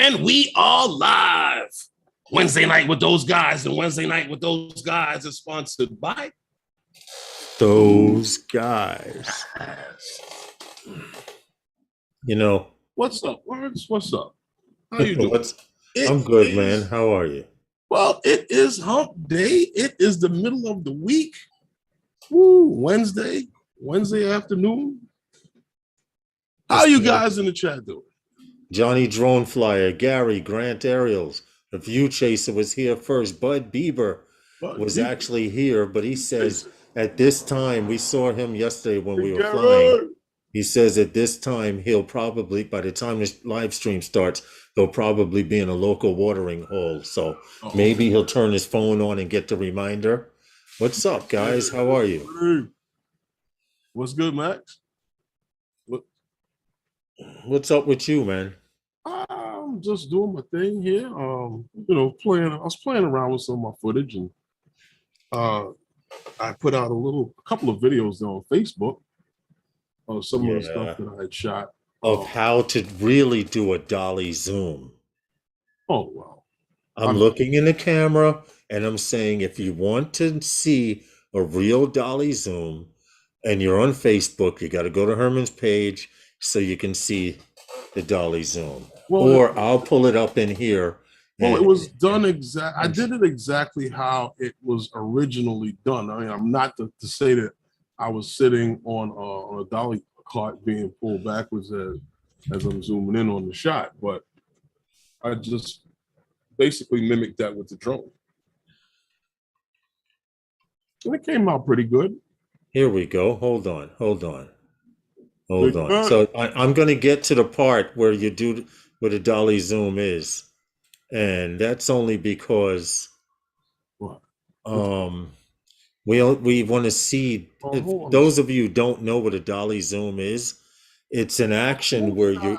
And we are live. Wednesday night with those guys, and Wednesday night with those guys is sponsored by those guys. You know, what's up, Lawrence? What's up? How you doing? I'm good, man. How are you? Well, it is hump day. It is the middle of the week. Woo, Wednesday afternoon. How you guys in the chat doing? Johnny Drone Flyer, Gary, Grant Ariels, the View Chaser was here first. Bud Bieber was actually here, but he says at this time, we saw him yesterday when we were flying. He says at this time, he'll probably, by the time this live stream starts, he'll probably be in a local watering hole. So maybe he'll turn his phone on and get the reminder. What's up, guys? How are you? What's good, Max? What's up with you, man? I'm just doing my thing here. I was playing around with some of my footage, and I put out a couple of videos on Facebook of some of the stuff that I had shot. Of how to really do a dolly zoom. Oh, wow. I'm looking in the camera and I'm saying, if you want to see a real dolly zoom and you're on Facebook, you got to go to Herman's page so you can see the dolly zoom. Or I'll pull it up in here. Well, it was done I did it exactly how it was originally done. I mean, I'm not to say that I was sitting on a dolly cart being pulled backwards as I'm zooming in on the shot, but I just basically mimicked that with the drone. And it came out pretty good. Here we go. Hold on. So I'm going to get to the part where you do where the dolly zoom is. And that's only because we want to see, those of you who don't know what a dolly zoom is, it's an action where you're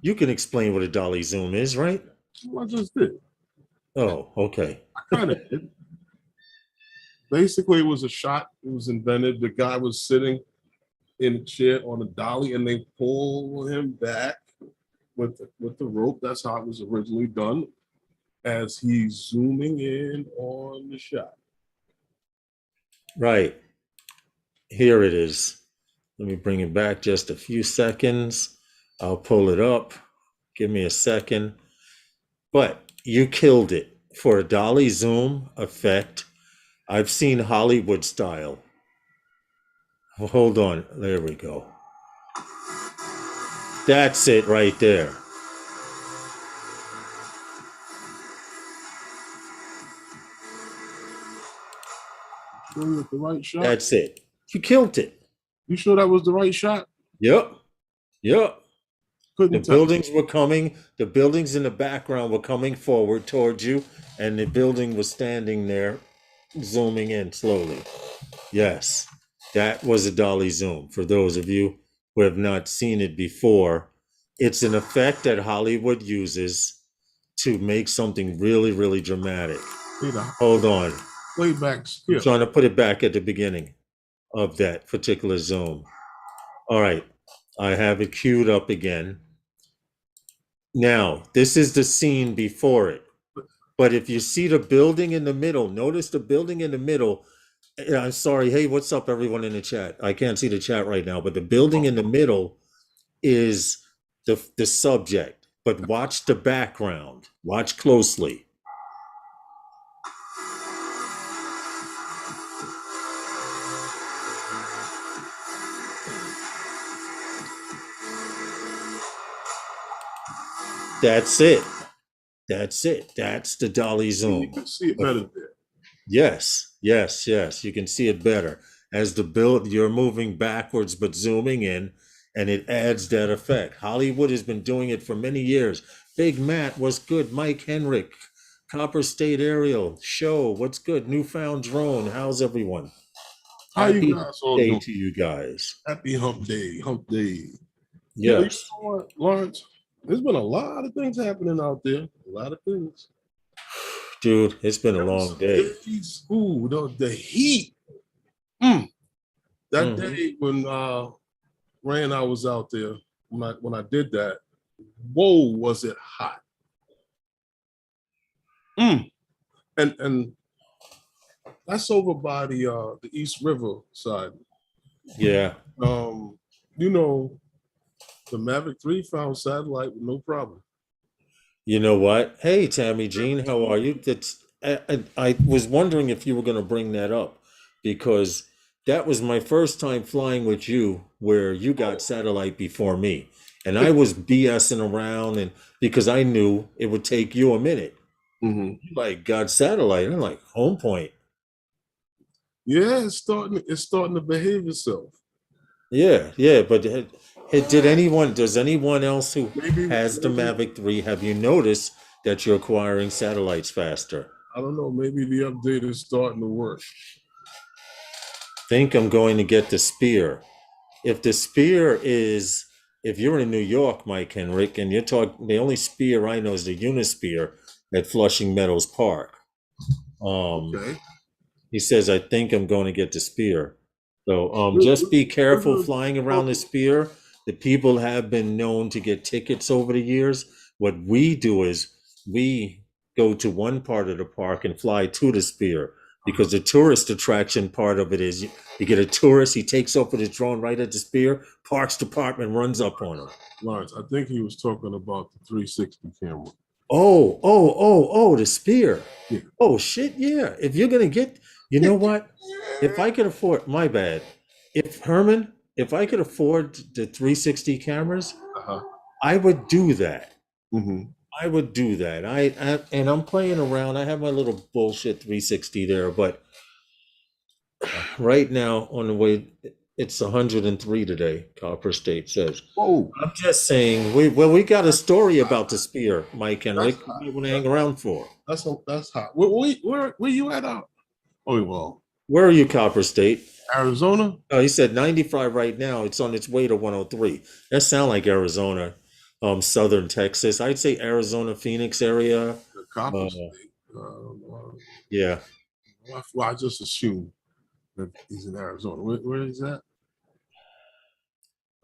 you can explain what a dolly zoom is, right? I just did. Oh, okay. I kind of did. Basically, it was a shot. It was invented. The guy was sitting in a chair on a dolly, and they pull him back with the rope. That's how it was originally done, as he's zooming in on the shot. Right. Here it is. Let me bring it back just a few seconds. I'll pull it up. Give me a second. But you killed it for a dolly zoom effect. I've seen Hollywood style. Hold on. There we go. That's it right there. With the right shot? That's it. You killed it. You sure that was the right shot? Yep. The buildings were coming. The buildings in the background were coming forward towards you, and the building was standing there, zooming in slowly. Yes, that was a dolly zoom. For those of you who have not seen it before, it's an effect that Hollywood uses to make something really, really dramatic. Hold on. Playbacks. I'm trying to put it back at the beginning of that particular zoom. All right. I have it queued up again. Now, this is the scene before it. But if you see the building in the middle, notice the building in the middle. I'm sorry. Hey, what's up, everyone in the chat? I can't see the chat right now, but the building in the middle is the subject. But watch the background. Watch closely. That's it. That's the dolly zoom. You can see it better there. Yes. You can see it better as you're moving backwards but zooming in, and it adds that effect. Hollywood has been doing it for many years. Big Matt, what's good? Mike Henrik, Copper State Aerial, Show, what's good? Newfound Drone, how's everyone? How you guys all doing? To you guys. Happy hump day. Yes. You know what, Lawrence? There's been a lot of things happening out there. A lot of things. Dude, it's been a long day. Ooh, the heat. That day when Ray and I was out there, when I did that, whoa, was it hot. And that's over by the East River side. Yeah. You know, the Mavic 3 found satellite with no problem. You know what? Hey, Tammy Jean, how are you? I was wondering if you were going to bring that up because that was my first time flying with you where you got satellite before me. And I was BSing around and because I knew it would take you a minute. Mm-hmm. You like got satellite. I'm like, home point. Yeah, it's starting to behave itself. Yeah, yeah, but does anyone else who has the Mavic 3, have you noticed that you're acquiring satellites faster? I don't know, maybe the update is starting to work. Think I'm going to get the Spear. If the Spear is, if you're in New York, Mike Henrik, and you're talking, the only Spear I know is the Unispear at Flushing Meadows Park. Okay. He says, I think I'm going to get the Spear. So just be careful flying around the Spear. The people have been known to get tickets over the years. What we do is we go to one part of the park and fly to the Spear because the tourist attraction part of it is you get a tourist, he takes off with his drone right at the Spear, Parks Department runs up on him. Lawrence, I think he was talking about the 360 camera. Oh, the Spear. Yeah. Oh, shit, yeah. If you're going to get, you know what? If I could afford, my bad. If I could afford the 360 cameras, I would do that. Mm-hmm. I would do that. And I'm playing around. I have my little bullshit 360 there, but right now on the way, it's 103 today. Copper State says. Oh, I'm just saying. We got a story about the Spear, Mike and Rick. We want to hang around for. That's hot. Where you at? Oh well. Where are you, Copper State? Arizona. Oh, he said 95 right now. It's on its way to 103. That sound like Arizona, southern Texas. I'd say Arizona, Phoenix area. The Copper State. Yeah. Well, I just assumed that he's in Arizona. Where is that?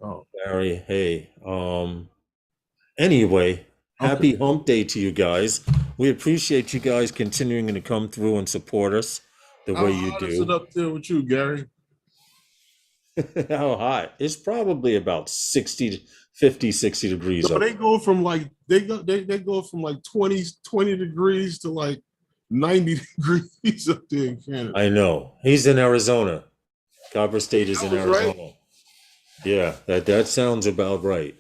Oh, Barry. Hey. Anyway, happy hump day to you guys. We appreciate you guys continuing to come through and support us the way you do. How is it up there with you, Gary? How hot? It's probably about 60 degrees. So they go from like they go from like 20 degrees to like 90 degrees up there in Canada. I know. He's in Arizona. Copper State is in Arizona. Right? Yeah, that sounds about right.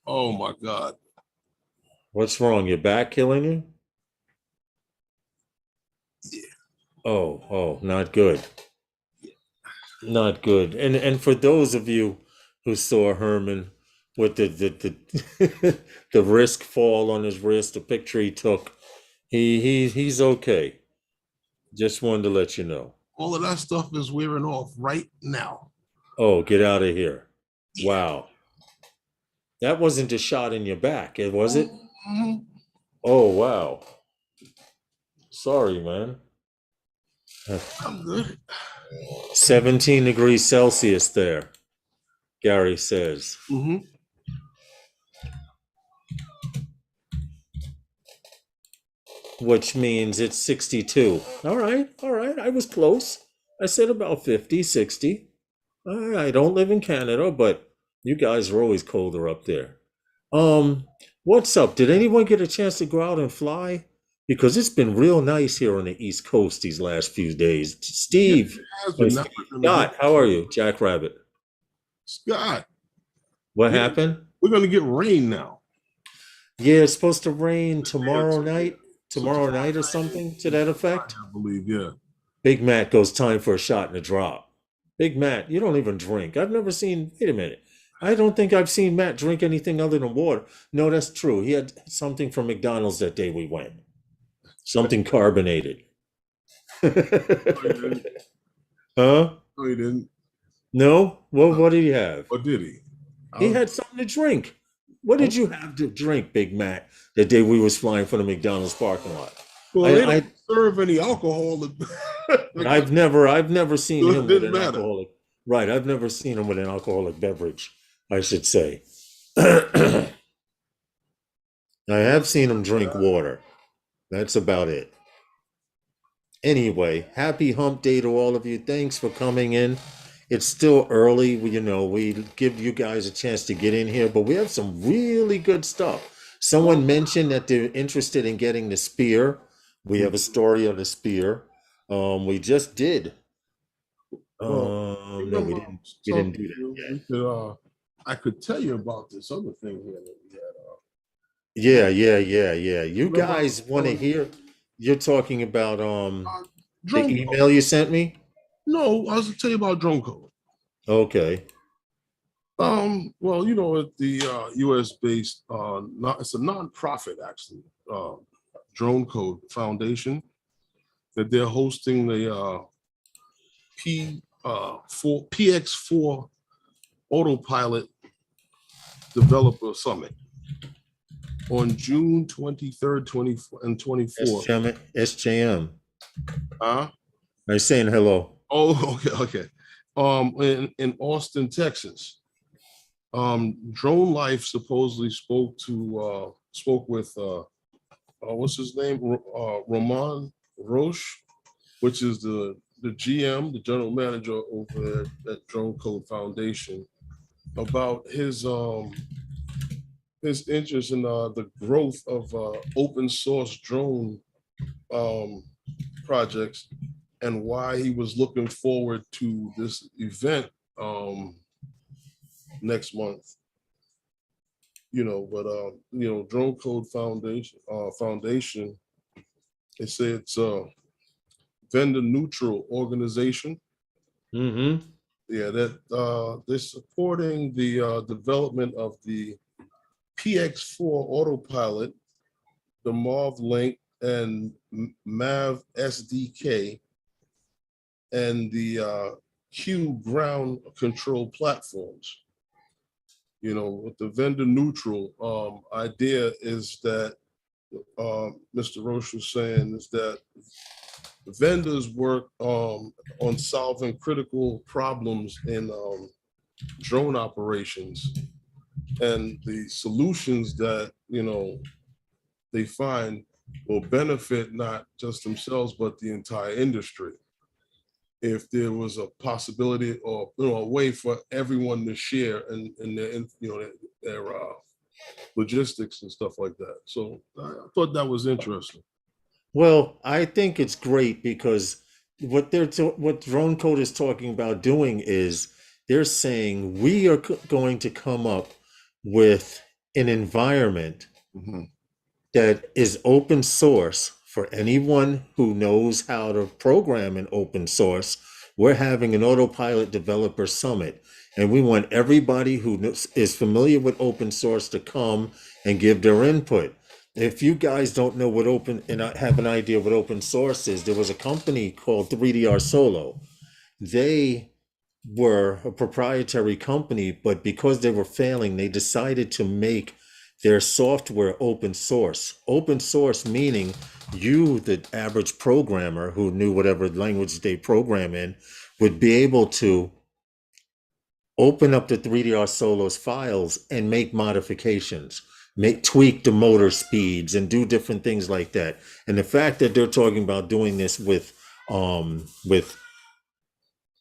Oh my God. What's wrong? Your back killing you? Yeah. Oh, not good. Not good. And for those of you who saw Herman with the the wrist fall on his wrist, the picture he took, he's okay. Just wanted to let you know. All of that stuff is wearing off right now. Oh, get out of here. Yeah. Wow. That wasn't a shot in your back, was it? Mm-hmm. Oh, wow. Sorry, man. I'm good. 17 degrees Celsius there, Gary says. Mm-hmm. Which means it's 62. All right. I was close. I said about 50, 60. I don't live in Canada, but you guys are always colder up there. What's up? Did anyone get a chance to go out and fly? Because it's been real nice here on the East Coast these last few days. Steve, Scott, how are you? Jackrabbit. Scott. What happened? We're going to get rain now. Yeah, it's supposed to rain tomorrow night or something to that effect. I believe, yeah. Big Matt goes, time for a shot and a drop. Big Matt, you don't even drink. I've never seen, wait a minute. I don't think I've seen Matt drink anything other than water. No, that's true. He had something from McDonald's that day we went. Something carbonated. Huh? No, he didn't. No? What did he have? What did he? He had something to drink. What did you have to drink, Big Matt, the day we was flying from the McDonald's parking lot? Well, they don't serve any alcohol. I've never seen him with an alcoholic. Right, I've never seen him with an alcoholic beverage, I should say. I have seen him drink water. That's about it. Anyway, happy hump day to all of you. Thanks for coming in. It's still early. We give you guys a chance to get in here, but we have some really good stuff. Someone mentioned that they're interested in getting the spear. We have a story on the spear. We just did. Well, No, remember we I didn't. was We didn't talking do to that you. yet. We could, I could tell you about this other thing here that we had. Yeah. You Remember I guys was want to telling you, hear? You're talking about the drone code. email you sent me? No, I was to tell you about drone code. Okay. Well, at the U.S. based, not it's a nonprofit actually, Dronecode Foundation, that they're hosting the PX4 Autopilot Developer Summit on June 23rd, 24 and 24th. SJM. Huh? They're saying hello. Oh, okay. In Austin, Texas. Drone Life supposedly spoke with what's his name? Roman Roche, which is the GM, the general manager over at Dronecode Foundation, about his interest in the growth of open source drone projects, and why he was looking forward to this event next month. Dronecode Foundation, they say it's a vendor neutral organization. Mm-hmm. Yeah, that they're supporting the development of the PX4 Autopilot, the MAV Link and MAV SDK, and the Q ground control platforms. With the vendor neutral idea is that Mr. Roche was saying is that vendors work on solving critical problems in drone operations, and the solutions that they find will benefit not just themselves but the entire industry. If there was a possibility or a way for everyone to share in their logistics and stuff like that. So I thought that was interesting. Well, I think it's great because what Dronecode is talking about doing is they're saying we are going to come up with an environment Mhm. that is open source for anyone who knows how to program in open source. We're having an Autopilot Developer Summit, and we want everybody who is familiar with open source to come and give their input. If you guys don't know what and I have an idea what open source is, there was a company called 3DR Solo. They were a proprietary company, but because they were failing, they decided to make their software open source. Open source meaning you, the average programmer who knew whatever language they program in, would be able to open up the 3DR Solos files and make modifications, tweak the motor speeds and do different things like that. And the fact that they're talking about doing this with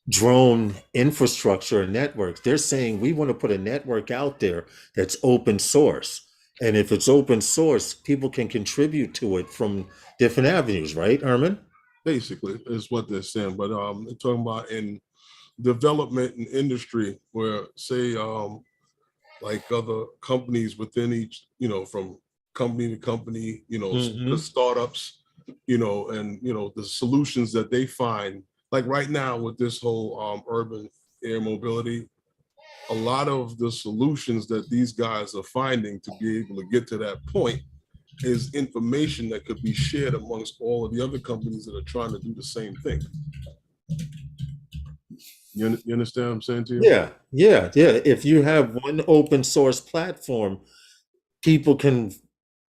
drone infrastructure and networks, they're saying we want to put a network out there that's open source. And if it's open source, people can contribute to it from different avenues, right, Herman? Basically, is what they're saying. But they're talking about in development and industry, where say like other companies within each, from company to company, the Mm-hmm. startups, and the solutions that they find. Like right now with this whole urban air mobility, a lot of the solutions that these guys are finding to be able to get to that point is information that could be shared amongst all of the other companies that are trying to do the same thing. You understand what I'm saying to you? Yeah. If you have one open source platform, people can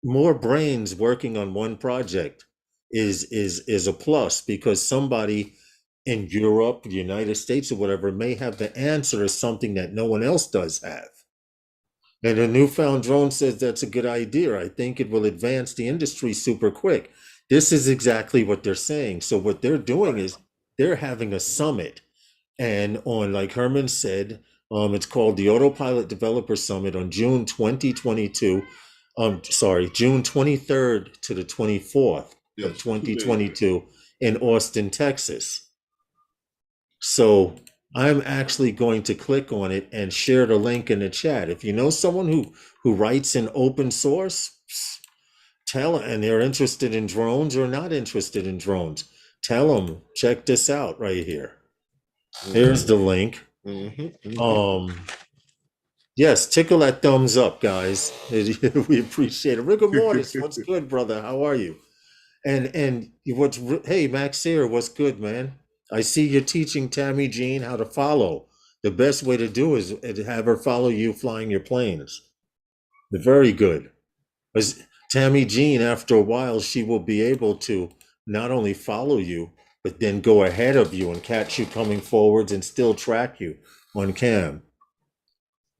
more brains working on one project is a plus because somebody in Europe, the United States, or whatever may have the answer to something that no one else does have. And a newfound drone says that's a good idea. I think it will advance the industry super quick. This is exactly what they're saying. So what they're doing Right. is they're having a summit. And on, like Herman said, it's called the Autopilot Developer Summit on June 2022. June 23rd to the 24th of Yes, 2 days. 2022 in Austin, Texas. So I'm actually going to click on it and share the link in the chat. If you know someone who writes in open source, tell, and they're interested in drones or not interested in drones, tell them, check this out right here. Here's the link. Yes, tickle that thumbs up, guys. We appreciate it. Rigor mortis, what's good, brother? How are you? And hey, Max here, what's good, man? I see you're teaching Tammy Jean how to follow. The best way to do is to have her follow you flying your planes. Very good. As Tammy Jean, after a while, she will be able to not only follow you, but then go ahead of you and catch you coming forwards and still track you on cam.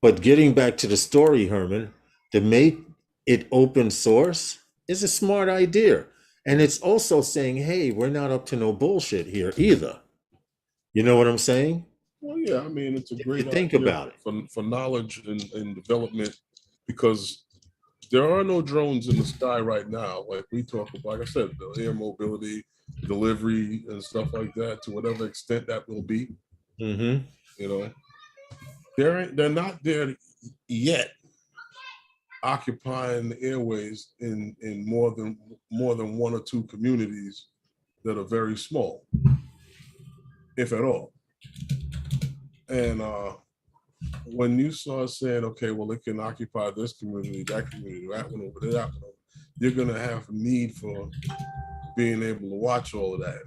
But getting back to the story, Herman, to make it open source is a smart idea. And it's also saying, hey, we're not up to no bullshit here either. You know what I'm saying? Well, yeah, I mean, it's a great idea think about it. For knowledge and development, because there are no drones in the sky right now. Like we talk about, like I said, the air mobility, delivery, and stuff like that, to whatever extent that will be. You know, they're not there yet, occupying the airways in more than one or two communities that are very small, if at all. And when you start saying, okay, well, it can occupy this community, that one over there, that one over, you're going to have a need for being able to watch all of that.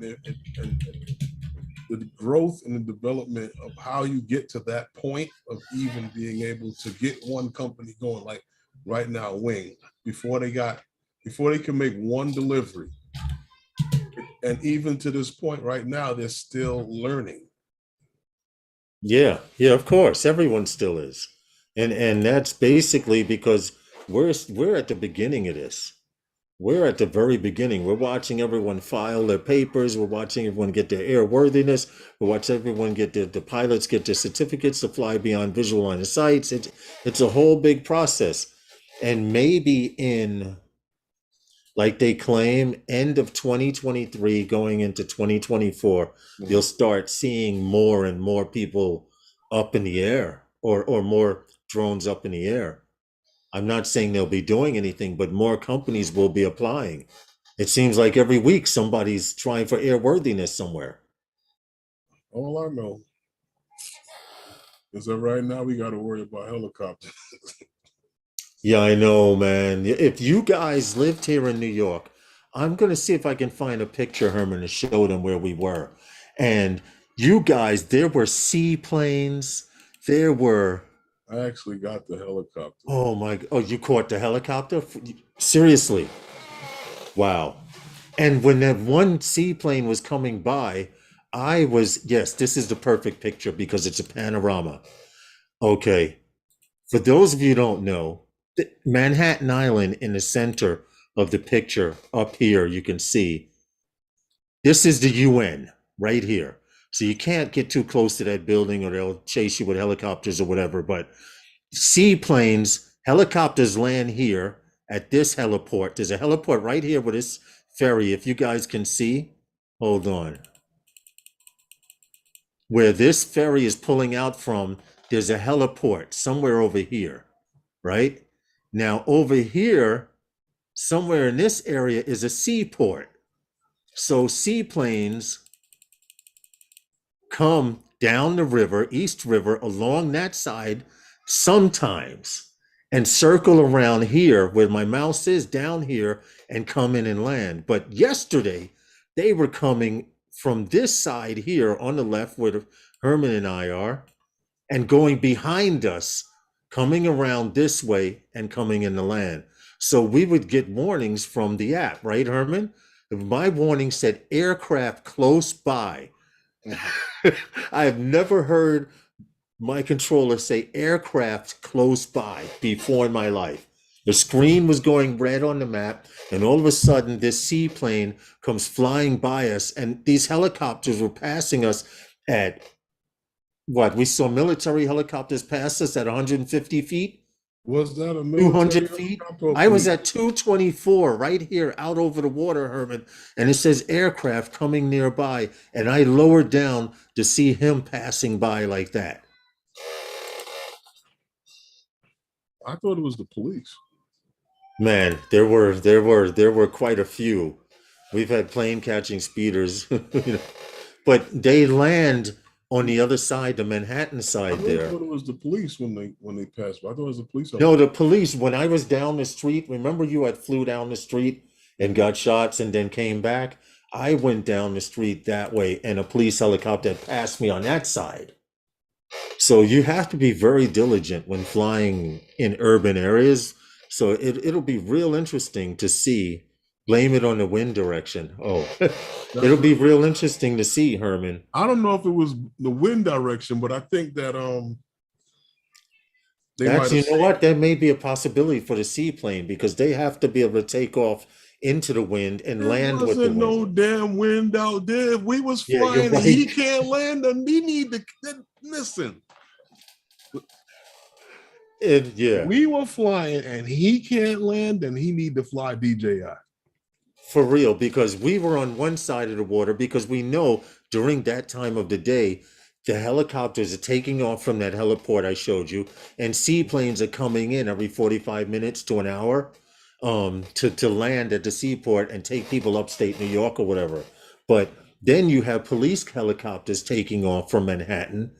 And the growth and the development of how you get to that point of even being able to get one company going, like right now, Wing, before they can make one delivery. And even to this point right now, they're still learning. Yeah, of course. Everyone still is. And that's basically because we're at the beginning of this. We're at the very beginning. We're watching everyone file their papers. We're watching everyone get their airworthiness. We're watching everyone get the pilots get their certificates to fly beyond visual line of sights. It's a whole big process. And maybe in, like they claim, end of 2023 going into 2024, you'll start seeing more and more people up in the air, or more drones up in the air. I'm not saying they'll be doing anything, but more companies will be applying. It seems like every week somebody's trying for airworthiness somewhere. All I know is that right now we got to worry about helicopters. Yeah, I know, man. If you guys lived here in New York, I'm going to see if I can find a picture, Herman, to show them where we were. And you guys, there were seaplanes. There were... I actually got the helicopter. Oh my! Oh, you caught the helicopter? Seriously? Wow! And when that one seaplane was coming by, yes, this is the perfect picture because it's a panorama. Okay, for those of you who don't know, Manhattan Island in the center of the picture up here, you can see this is the UN right here. So you can't get too close to that building or they'll chase you with helicopters or whatever, but seaplanes, helicopters land here at this heliport. There's a heliport right here with this ferry. If you guys can see, hold on. Where this ferry is pulling out from, there's a heliport somewhere over here, right? Now over here, somewhere in this area is a seaport. So seaplanes come down the river, East River, along that side sometimes, and circle around here where my mouse is down here and come in and land. But yesterday they were coming from this side here on the left where Herman and I are, and going behind us, coming around this way and coming in the land. So we would get warnings from the app, right, Herman? My warning said aircraft close by. I have never heard my controller say aircraft close by before in my life. The screen was going red on the map, and all of a sudden, this seaplane comes flying by us, and these helicopters were passing us at what? We saw military helicopters pass us at 150 feet. Was that a 200 military feet. helicopter or I was police? at 224 right here out over the water, Herman, and it says aircraft coming nearby, and I lowered down to see him passing by like that. I thought it was the police. Man, there were quite a few. We've had plane catching speeders, you know, but they land on the other side, the Manhattan I side really there. thought it was the police when they passed by. I thought it was the police. No, the police, when I was down the street, remember you had flew down the street and got shots and then came back? I went down the street that way and a police helicopter had passed me on that side. So you have to be very diligent when flying in urban areas. So it'll be real interesting to see. Blame it on the wind direction. Oh, it'll be real interesting to see, Herman. I don't know if it was the wind direction, but I think that they might That's, you have know what? That may be a possibility for the seaplane because they have to be able to take off into the wind and land with the wasn't wind. no damn wind out there. If we was Yeah, you're flying and he right. can't land, then we need to listen. Yeah, We were flying and he can't land, then he need to fly DJI. for real, because we were on one side of the water because we know during that time of the day, the helicopters are taking off from that heliport I showed you, and seaplanes are coming in every 45 minutes to an hour to land at the seaport and take people upstate New York or whatever. But then you have police helicopters taking off from Manhattan,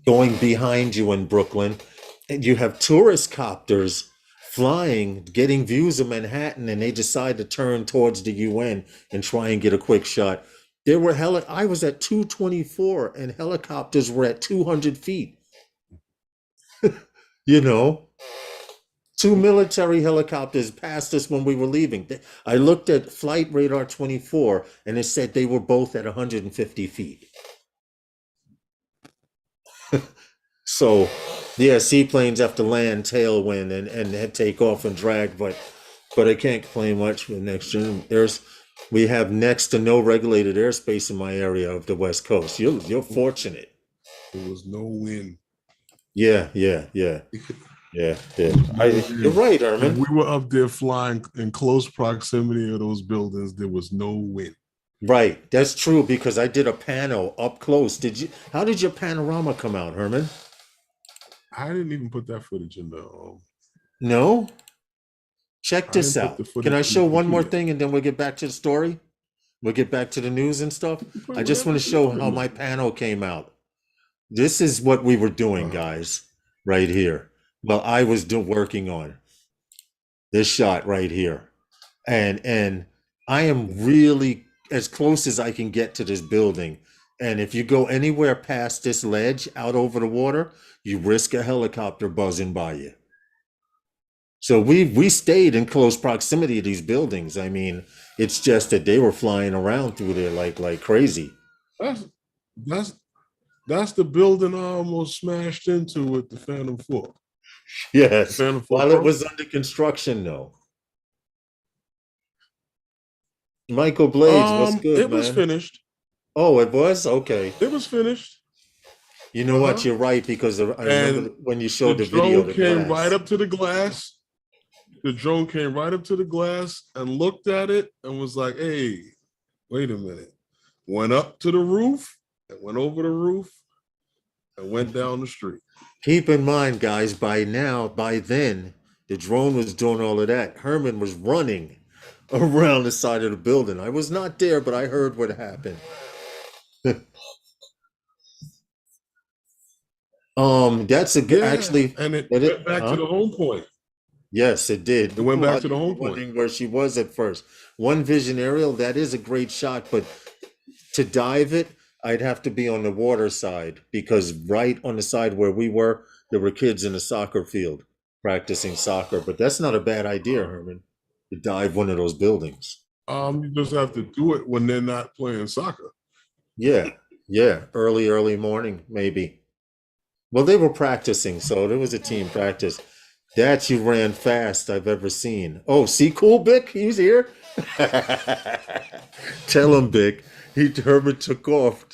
going behind you in Brooklyn, and you have tourist copters flying, getting views of Manhattan, and they decide to turn towards the UN and try and get a quick shot. There were I was at 224 and helicopters were at 200 feet. You know, two military helicopters passed us when we were leaving. I looked at Flight Radar 24 and it said they were both at 150 feet. So, yeah, seaplanes have to land tailwind and take off and drag, but I can't complain much with next gen. We have next to no regulated airspace in my area of the West Coast. You're fortunate. There was no wind. Yeah. You're right, When Herman. we were up there flying in close proximity of those buildings, there was no wind. Right, that's true because I did a pano up close. How did your panorama come out, Herman? I didn't even put that footage in the. No? Check this didn't out. put the footage Can I in show the one more computer. thing and then we'll get back to the story? We'll get back to the news and stuff. I just want to show how my pano came out. This is what we were doing, guys, right here. Well, I was working on this shot right here. And I am really as close as I can get to this building. And if you go anywhere past this ledge out over the water, you risk a helicopter buzzing by you. So we stayed in close proximity to these buildings. I mean, it's just that they were flying around through there like crazy. That's the building I almost smashed into with the Phantom 4. Yes, Phantom 4 while it Pro? was under construction, though. Michael Blades, what's good, It was man? finished. Oh, it was? Okay. It was finished. You know what? You're right, because I remember when you showed the video. The drone came right up to the glass. The drone came right up to the glass and looked at it and was like, hey, wait a minute. Went up to the roof and went over the roof and went down the street. Keep in mind, guys, by then, the drone was doing all of that. Herman was running around the side of the building. I was not there, but I heard what happened. That's a good, actually. And it went back to the home point. Yes, it did. It went back to the home point. Wondering where she was at first. One vision aerial, that is a great shot, but to dive it, I'd have to be on the water side because right on the side where we were, there were kids in a soccer field practicing soccer. But that's not a bad idea, Herman, to dive one of those buildings. You just have to do it when they're not playing soccer. Yeah, early morning, maybe. Well, they were practicing, so there was a team practice. That you ran fast I've ever seen. Oh, see, cool Bick, he's here. Tell him, Bick. Herbert took off.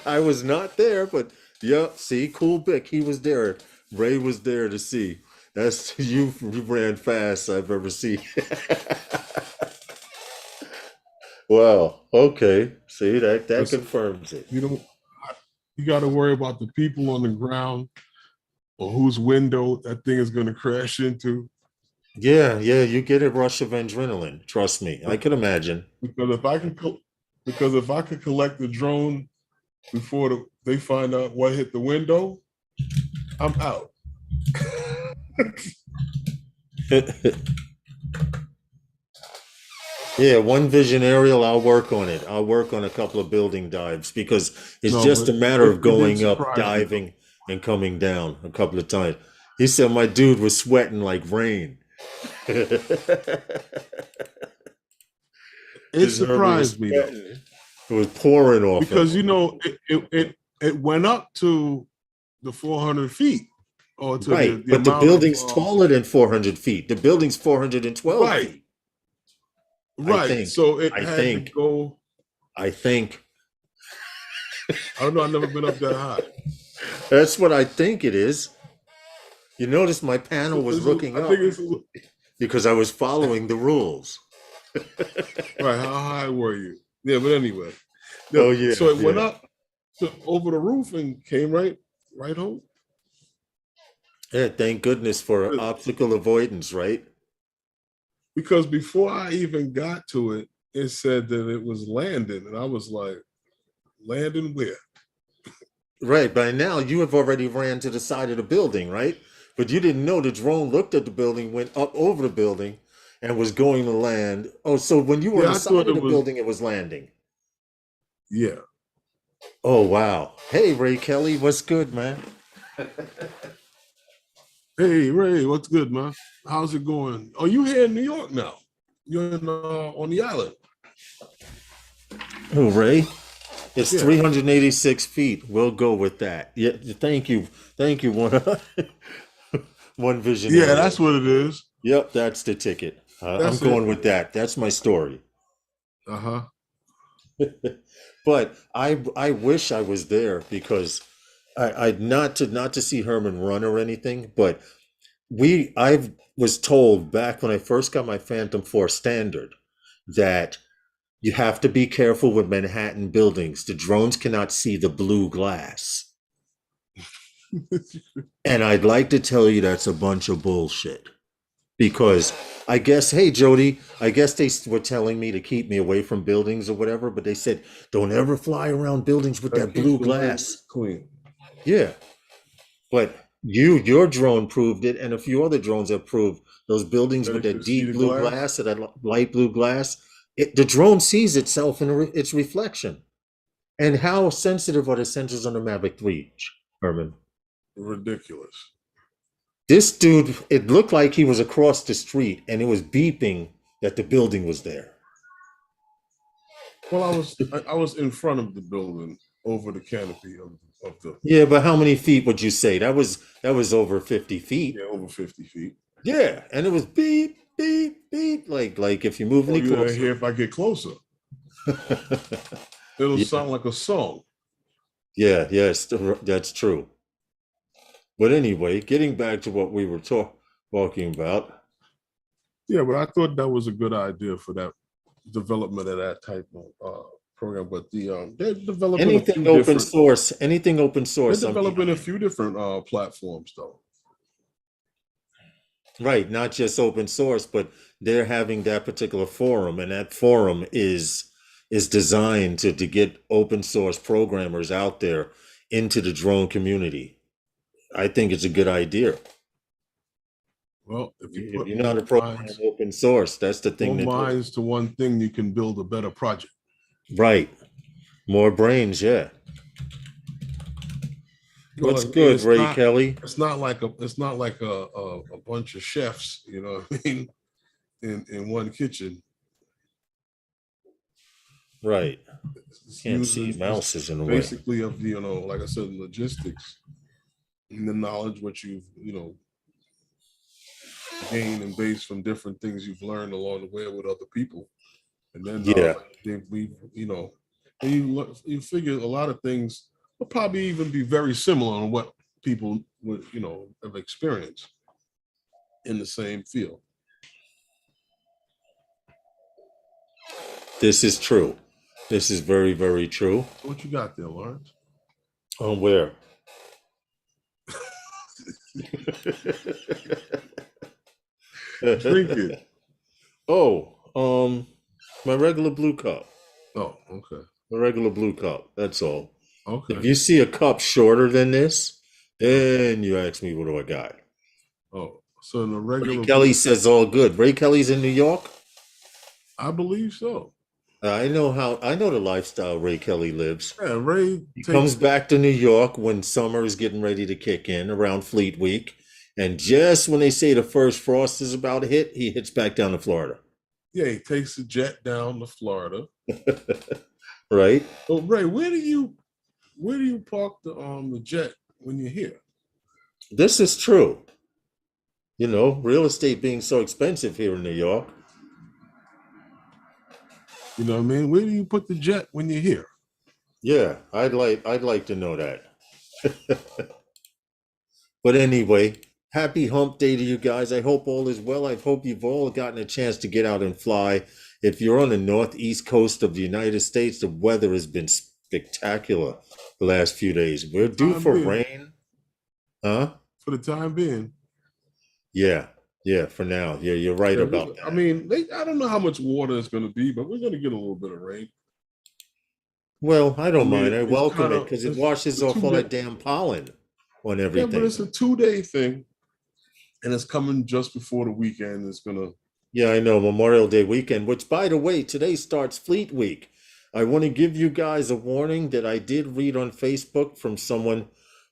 I was not there, but yeah, see, cool Bick, he was there. Ray was there to see. That's you ran fast I've ever seen. Wow. Okay. See that Listen, confirms it. you know, you got to worry about the people on the ground or whose window that thing is going to crash into. Yeah, yeah, you get a rush of adrenaline. Trust me, I could imagine. Because if I could collect the drone before they find out what hit the window, I'm out. Yeah, one vision aerial, I'll work on it. I'll work on a couple of building dives because it's No, just a but matter of it did going up, surprise me. diving, and coming down a couple of times. He said my dude was sweating like rain. It surprised me though, It was pouring off because him. it went up to the 400 feet or to Right, the but the amount building's of taller than 400 feet. The building's 412 right, feet. right. So it I had to think, go. I think. I don't know. I've never been up that high. That's what I think it is. You notice my panel was looking I up think it's because I was following the rules. right. How high were you? Yeah, but anyway. Oh yeah. So it went Yeah. up over the roof and came right home. Yeah, thank goodness for obstacle avoidance, right? Because before I even got to it, it said that it was landing, and I was like, landing where? Right. By now you have already ran to the side of the building, right? But you didn't know the drone looked at the building, went up over the building, and was going to land. Oh, so when you were on Yeah, the I side thought of it the was. building, it was landing. Yeah. Oh wow. Hey Ray Kelly, what's good, man? Hey Ray, what's good, man? How's it going? Oh, you here in New York now? You're on the island. Oh, Ray. It's Yeah. 386 feet. We'll go with that. Yeah, thank you. Thank you, one visionary. Yeah, that's what it is. Yep, that's the ticket. I'm That's going it. with that. That's my story. Uh-huh. But I wish I was there because I not to see Herman run or anything, but I was told back when I first got my Phantom 4 Standard that you have to be careful with Manhattan buildings. The drones cannot see the blue glass. And I'd like to tell you that's a bunch of bullshit. Because I guess, hey, Jody, I guess they were telling me to keep me away from buildings or whatever, but they said, don't ever fly around buildings with that blue glass. Queen. Yeah. But your drone proved it, and a few other drones have proved those buildings That with it that could see deep the blue glass. glass or that light blue glass. The drone sees itself in its reflection. And how sensitive are the sensors on the Mavic 3, Herman? Ridiculous. This dude, it looked like he was across the street and it was beeping that the building was there. Well, I was in front of the building over the canopy of the Yeah, but how many feet would you say? That was over 50 feet. yeah, over 50 feet. Yeah, and it was beep, beep, beep, like if you move any You gonna closer. hear if I get closer. It'll Yeah. sound like a song. Yeah, yes, that's true. But anyway, getting back to what we were talking about. Yeah, but I thought that was a good idea for that development of that type of program. But they're developing Anything open source, anything open source. They're developing a few different platforms, though. Right, not just open source, but they're having that particular forum, and that forum is designed to get open source programmers out there into the drone community. I think it's a good idea. Well, if you If put you know how to more program minds, open source, that's the thing more to do. minds to one thing, you can build a better project. Right, more brains, yeah. Well, What's good, Ray Kelly? It's not like a bunch of chefs, you know what I mean, in one kitchen. Right. It's Can't see mouses in the way. basically of like I said, logistics. and the knowledge what you've gained and based from different things you've learned along the way with other people, and then Yeah. you figure a lot of things will probably even be very similar on what people would have experienced in the same field. This is true. This is very, very true. So what you got there, Lawrence? On where? Drink it. Oh, my regular blue cup. Oh, okay. My regular blue cup. That's all. Okay. If you see a cup shorter than this, then you ask me what do I got. Oh, so in the regular Ray Kelly says all good. Ray Kelly's in New York? I believe so. I know the lifestyle Ray Kelly lives. Yeah, Ray comes back to New York when summer is getting ready to kick in around Fleet Week. And just when they say the first frost is about to hit, he hits back down to Florida. Yeah, he takes the jet down to Florida. Right. So Ray, where do you park the jet when you're here? This is true. Real estate being so expensive here in New York. You know what I mean? Where do you put the jet when you're here? Yeah, I'd like to know that. But anyway, happy hump day to you guys. I hope all is well. I hope you've all gotten a chance to get out and fly. If you're on the northeast coast of the United States, the weather has been spectacular the last few days. We're due for rain. Huh? For the time being. Yeah, for now. Yeah, you're right about that. I mean, I don't know how much water it's going to be, but we're going to get a little bit of rain. Well, I don't mind. I welcome it because it washes off all that damn pollen on everything. Yeah, but it's a 2-day thing, and it's coming just before the weekend. It's going to... Yeah, I know, Memorial Day weekend, which, by the way, today starts Fleet Week. I want to give you guys a warning that I did read on Facebook from someone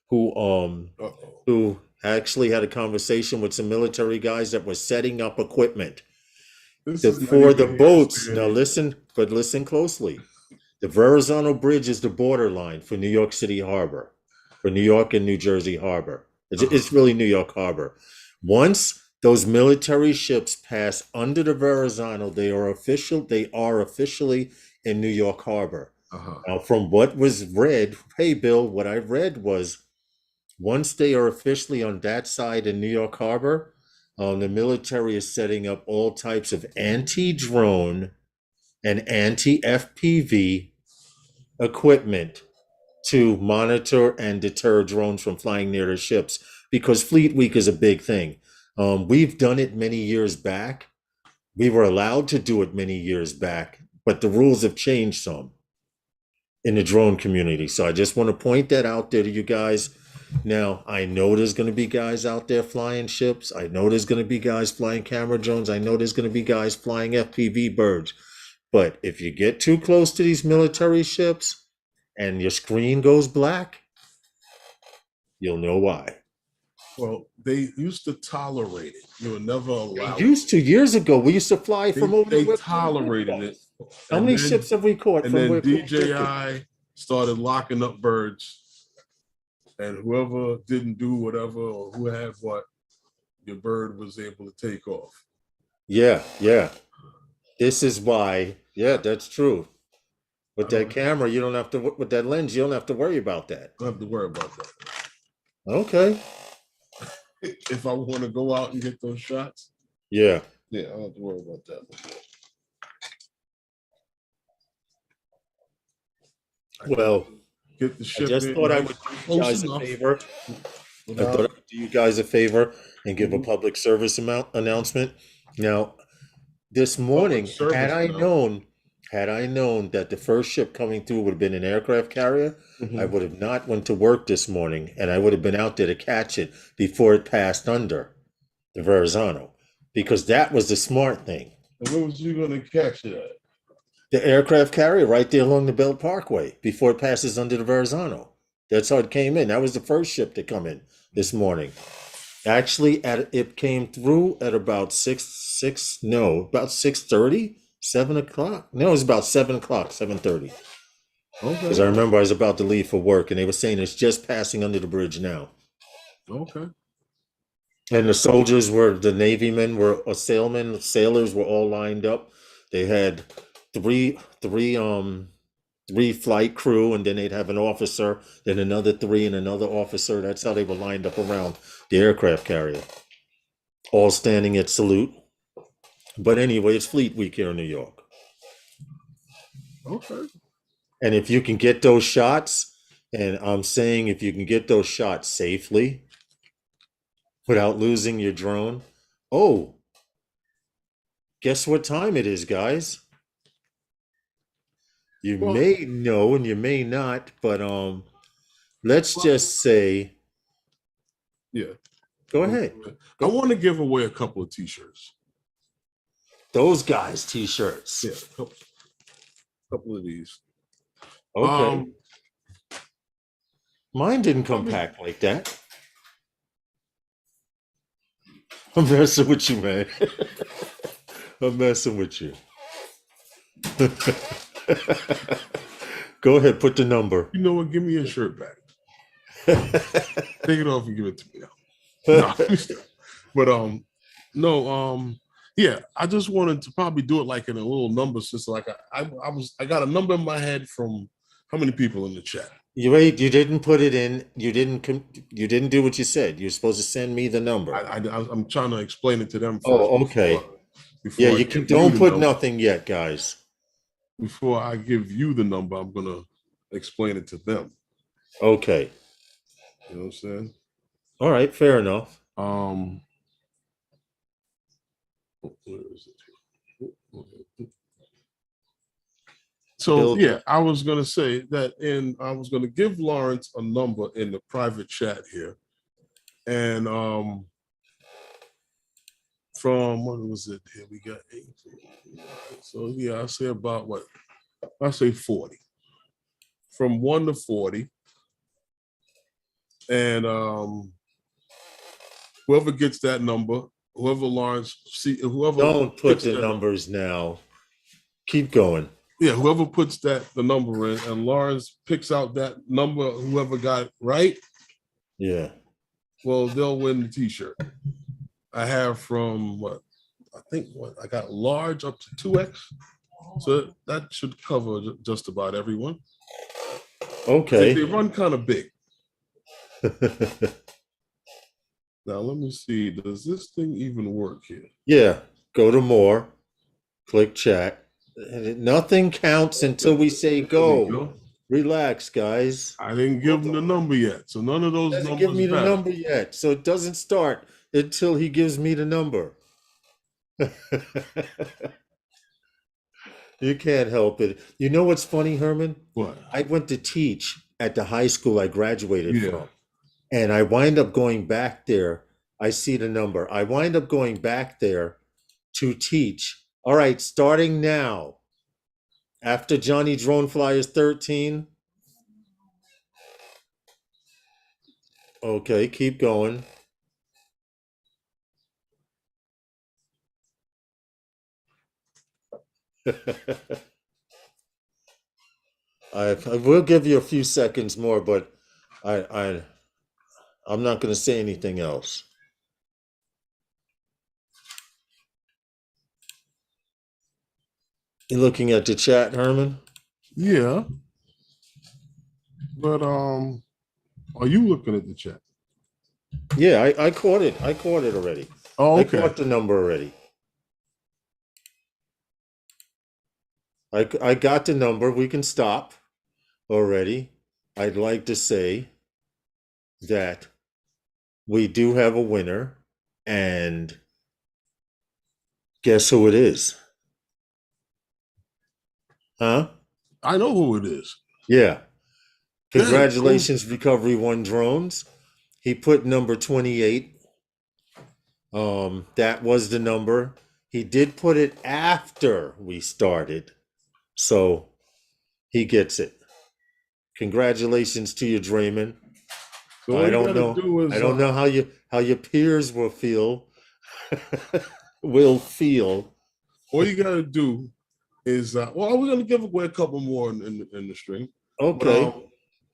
who actually had a conversation with some military guys that were setting up equipment for the boats. Now listen closely. The Verrazano Bridge is the borderline for New York City Harbor, for New York and New Jersey Harbor. It's really New York Harbor. Once those military ships pass under the Verrazano, they are officially in New York Harbor. Now, from what was read, hey Bill, what I read was once they are officially on that side in New York Harbor, the military is setting up all types of anti-drone and anti-FPV equipment to monitor and deter drones from flying near their ships, because Fleet Week is a big thing. We've done it many years back. We were allowed to do it many years back, but the rules have changed some in the drone community. So I just want to point that out there to you guys. Now, I know there's going to be guys out there flying ships. I know there's going to be guys flying camera drones. I know there's going to be guys flying FPV birds. But if you get too close to these military ships and your screen goes black, you'll know why. Well, they used to tolerate it. You were never allowed. They used to years ago. We used to fly from over there. They tolerated it. How many ships have we caught? And then DJI started locking up birds. And whoever didn't do whatever or who had what, your bird was able to take off. Yeah. This is why. Yeah, that's true. With that camera, you don't have to. With that lens, you don't have to worry about that. I don't have to worry about that. Okay. If I want to go out and get those shots. Yeah. I don't have to worry about that. Well, get the ship. I just thought I would do you guys a favor. I thought I would do you guys a favor and give a public service announcement. Now, this morning, had I known that the first ship coming through would have been an aircraft carrier, I would have not went to work this morning, and I would have been out there to catch it before it passed under the Verrazano, because that was the smart thing. And where was you going to catch it at? The aircraft carrier right there along the Belt Parkway before it passes under the Verrazano. That's how it came in. That was the first ship to come in this morning. Actually, it came through at about 6:30, 7 o'clock. No, it was about 7 o'clock, 7:30. Okay. Because I remember I was about to leave for work, and they were saying it's just passing under the bridge now. Okay. And the soldiers were, the Navy men were, sailors were all lined up. They had three flight crew, and then they'd have an officer, then another three, and another officer. That's how they were lined up around the aircraft carrier, all standing at salute. But anyway, it's Fleet Week here in New York. Okay. And if you can get those shots, and I'm saying if you can get those shots safely without losing your drone, oh, guess what time it is, guys? You Well, may know and you may not, but let's just say, yeah. go ahead. I want to give away a couple of T-shirts. Those guys' T-shirts. Yeah, couple of these. Okay. Mine didn't come packed like that. I'm messing with you, man. I'm messing with you. Go ahead, put the number. You know what? Give me your shirt back. Take it off and give it to me. No, but no, yeah. I just wanted to probably do it like in a little number system. Like I got a number in my head from how many people in the chat. You didn't put it in. You didn't do what you said. You're supposed to send me the number. I'm trying to explain it to them first. Oh, okay. Before yeah, don't put nothing yet, guys. Before I give you the number, I'm gonna explain it to them. Okay. You know what I'm saying? All right, fair enough. Where is it? So yeah, I was gonna say that, I was gonna give Lawrence a number in the private chat here, and from what was it here? We got 8. So yeah, I say about what? I say 40. From 1 to 40, and whoever gets that number, whoever don't put the numbers now. Keep going. Yeah, whoever puts the number in, and Lawrence picks out that number, whoever got it right. Yeah. Well, they'll win the T-shirt. I have from I got large up to 2X, so that should cover just about everyone. Okay. They run kind of big. Now let me see. Does this thing even work here? Yeah. Go to more. Click chat. Nothing counts until we say go. Relax, guys. I didn't give him the number yet, so none of those numbers doesn't give me the number yet, so it doesn't start until he gives me the number. You can't help it. You know what's funny, Herman? What? I went to teach at the high school I graduated from, and I wind up going back there. I see the number. I wind up going back there to teach. All right, starting now. After Johnny Drone Flyers 13. Okay, keep going. I will give you a few seconds more, but I'm not going to say anything else. You looking at the chat, Herman? Yeah. But are you looking at the chat? Yeah, I caught it. I caught it already. Oh, okay. I caught the number already. I got the number. We can stop already. I'd like to say that we do have a winner, and guess who it is? Huh? I know who it is. Yeah. Congratulations, Recovery One Drones. He put number 28. That was the number. He did put it after we started, so he gets it. Congratulations to you, Draymond. So I don't know how your peers will feel. All you gotta do is we're gonna give away a couple more in the string. Okay.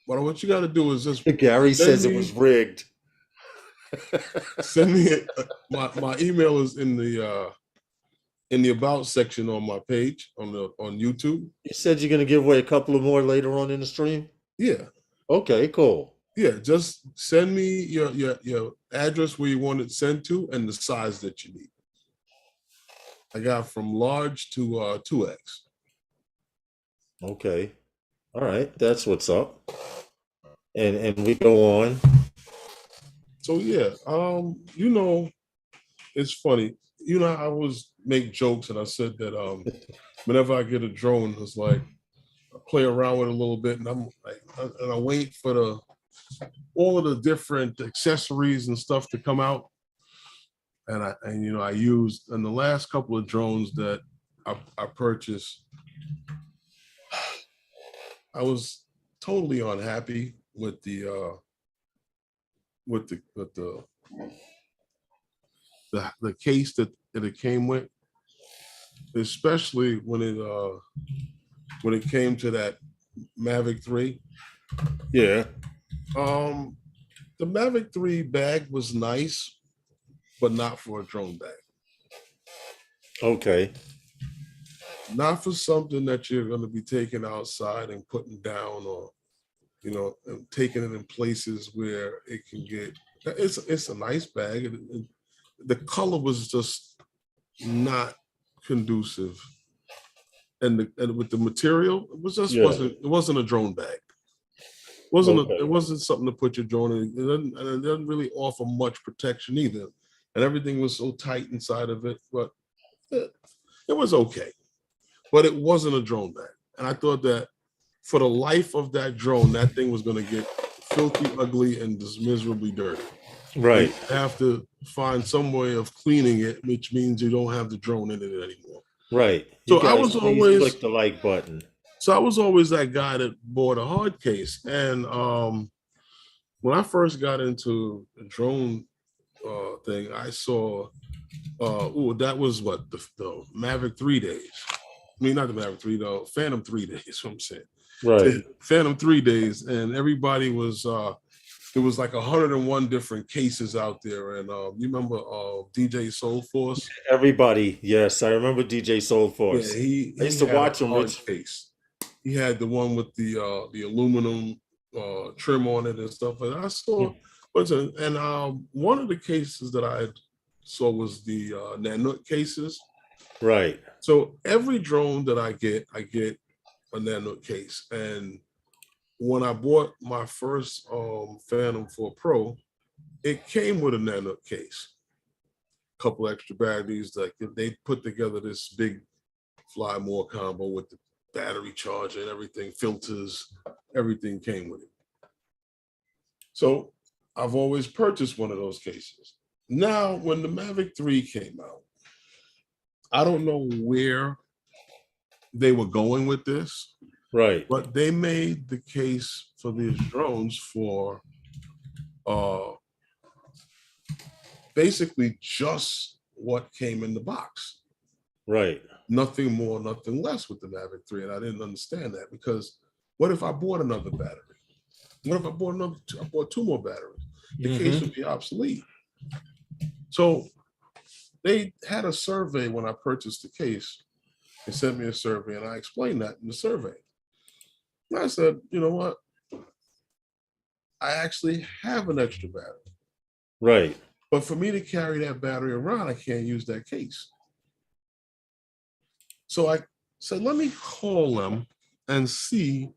But what you gotta do is just Gary says it was rigged. Send me it. My email is in the about section on my page on YouTube. You said you're gonna give away a couple of more later on in the stream. Yeah, Okay, cool. yeah. Just send me your address where you want it sent to and the size that you need. I got from large to 2X. Okay, all right, that's what's up. And we go on. So yeah, it's funny. I always make jokes, and I said that whenever I get a drone, it's like I play around with it a little bit, and I'm like, and I wait for all of the different accessories and stuff to come out. And I used in the last couple of drones that I purchased, I was totally unhappy with the case that it came with, especially when it came to that Mavic 3. Yeah. The Mavic 3 bag was nice, but not for a drone bag. Okay. Not for something that you're going to be taking outside and putting down, or and taking it in places where it can get. It's a nice bag. The color was just not conducive, and with the material, it wasn't a drone bag. It wasn't something to put your drone in. It doesn't really offer much protection either, and everything was so tight inside of it. But it was okay, but it wasn't a drone bag. And I thought that for the life of that drone, that thing was going to get filthy, ugly, and just miserably dirty. Right. You have to find some way of cleaning it, which means you don't have the drone in it anymore. Right. So I was always click the like button. So I was always that guy that bought a hard case. And when I first got into the drone thing, I saw, that was what, the Mavic 3 days. I mean, not the Mavic 3, the Phantom 3 days, what I'm saying. Right. Phantom 3 days. And everybody was, there was like 101 different cases out there. And you remember DJ Soul Force? Everybody, yes. I remember DJ Soul Force. Yeah, I used to watch him. Case. He had the one with the aluminum trim on it and stuff. And I saw, and one of the cases that I saw was the Nanuk cases. Right. So every drone that I get a Nanuk case. And when I bought my first Phantom 4 Pro, it came with a Nanuk case. A couple extra batteries, like they put together this big Fly More combo with the battery charger and everything, filters, everything came with it. So I've always purchased one of those cases. Now, when the Mavic 3 came out, I don't know where they were going with this. Right. But they made the case for these drones for basically just what came in the box. Right. Nothing more, nothing less with the Mavic 3. And I didn't understand that, because what if I bought another battery? What if I bought two more batteries? The case would be obsolete. So they had a survey when I purchased the case. They sent me a survey, and I explained that in the survey. And I said, you know what? I actually have an extra battery. Right. But for me to carry that battery around, I can't use that case. So I said, let me call them and see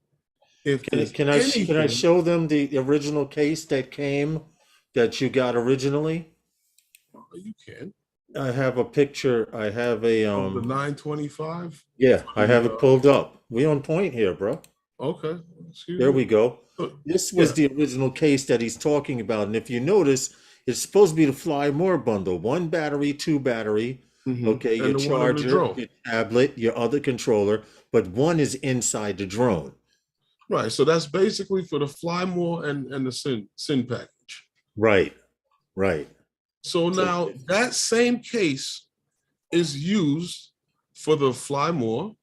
if can I show them the original case that you got originally? You can. I have a picture. I have a the 925. Yeah, I have it pulled up. We on point here, bro. Okay. There we go. This was the original case that he's talking about. And if you notice, it's supposed to be the Fly More bundle. 1 battery, 2 battery. Okay, and your charger, your tablet, your other controller, but 1 is inside the drone. Right. So that's basically for the Fly More and the SIN package. Right. Right. So now that same case is used for the Fly More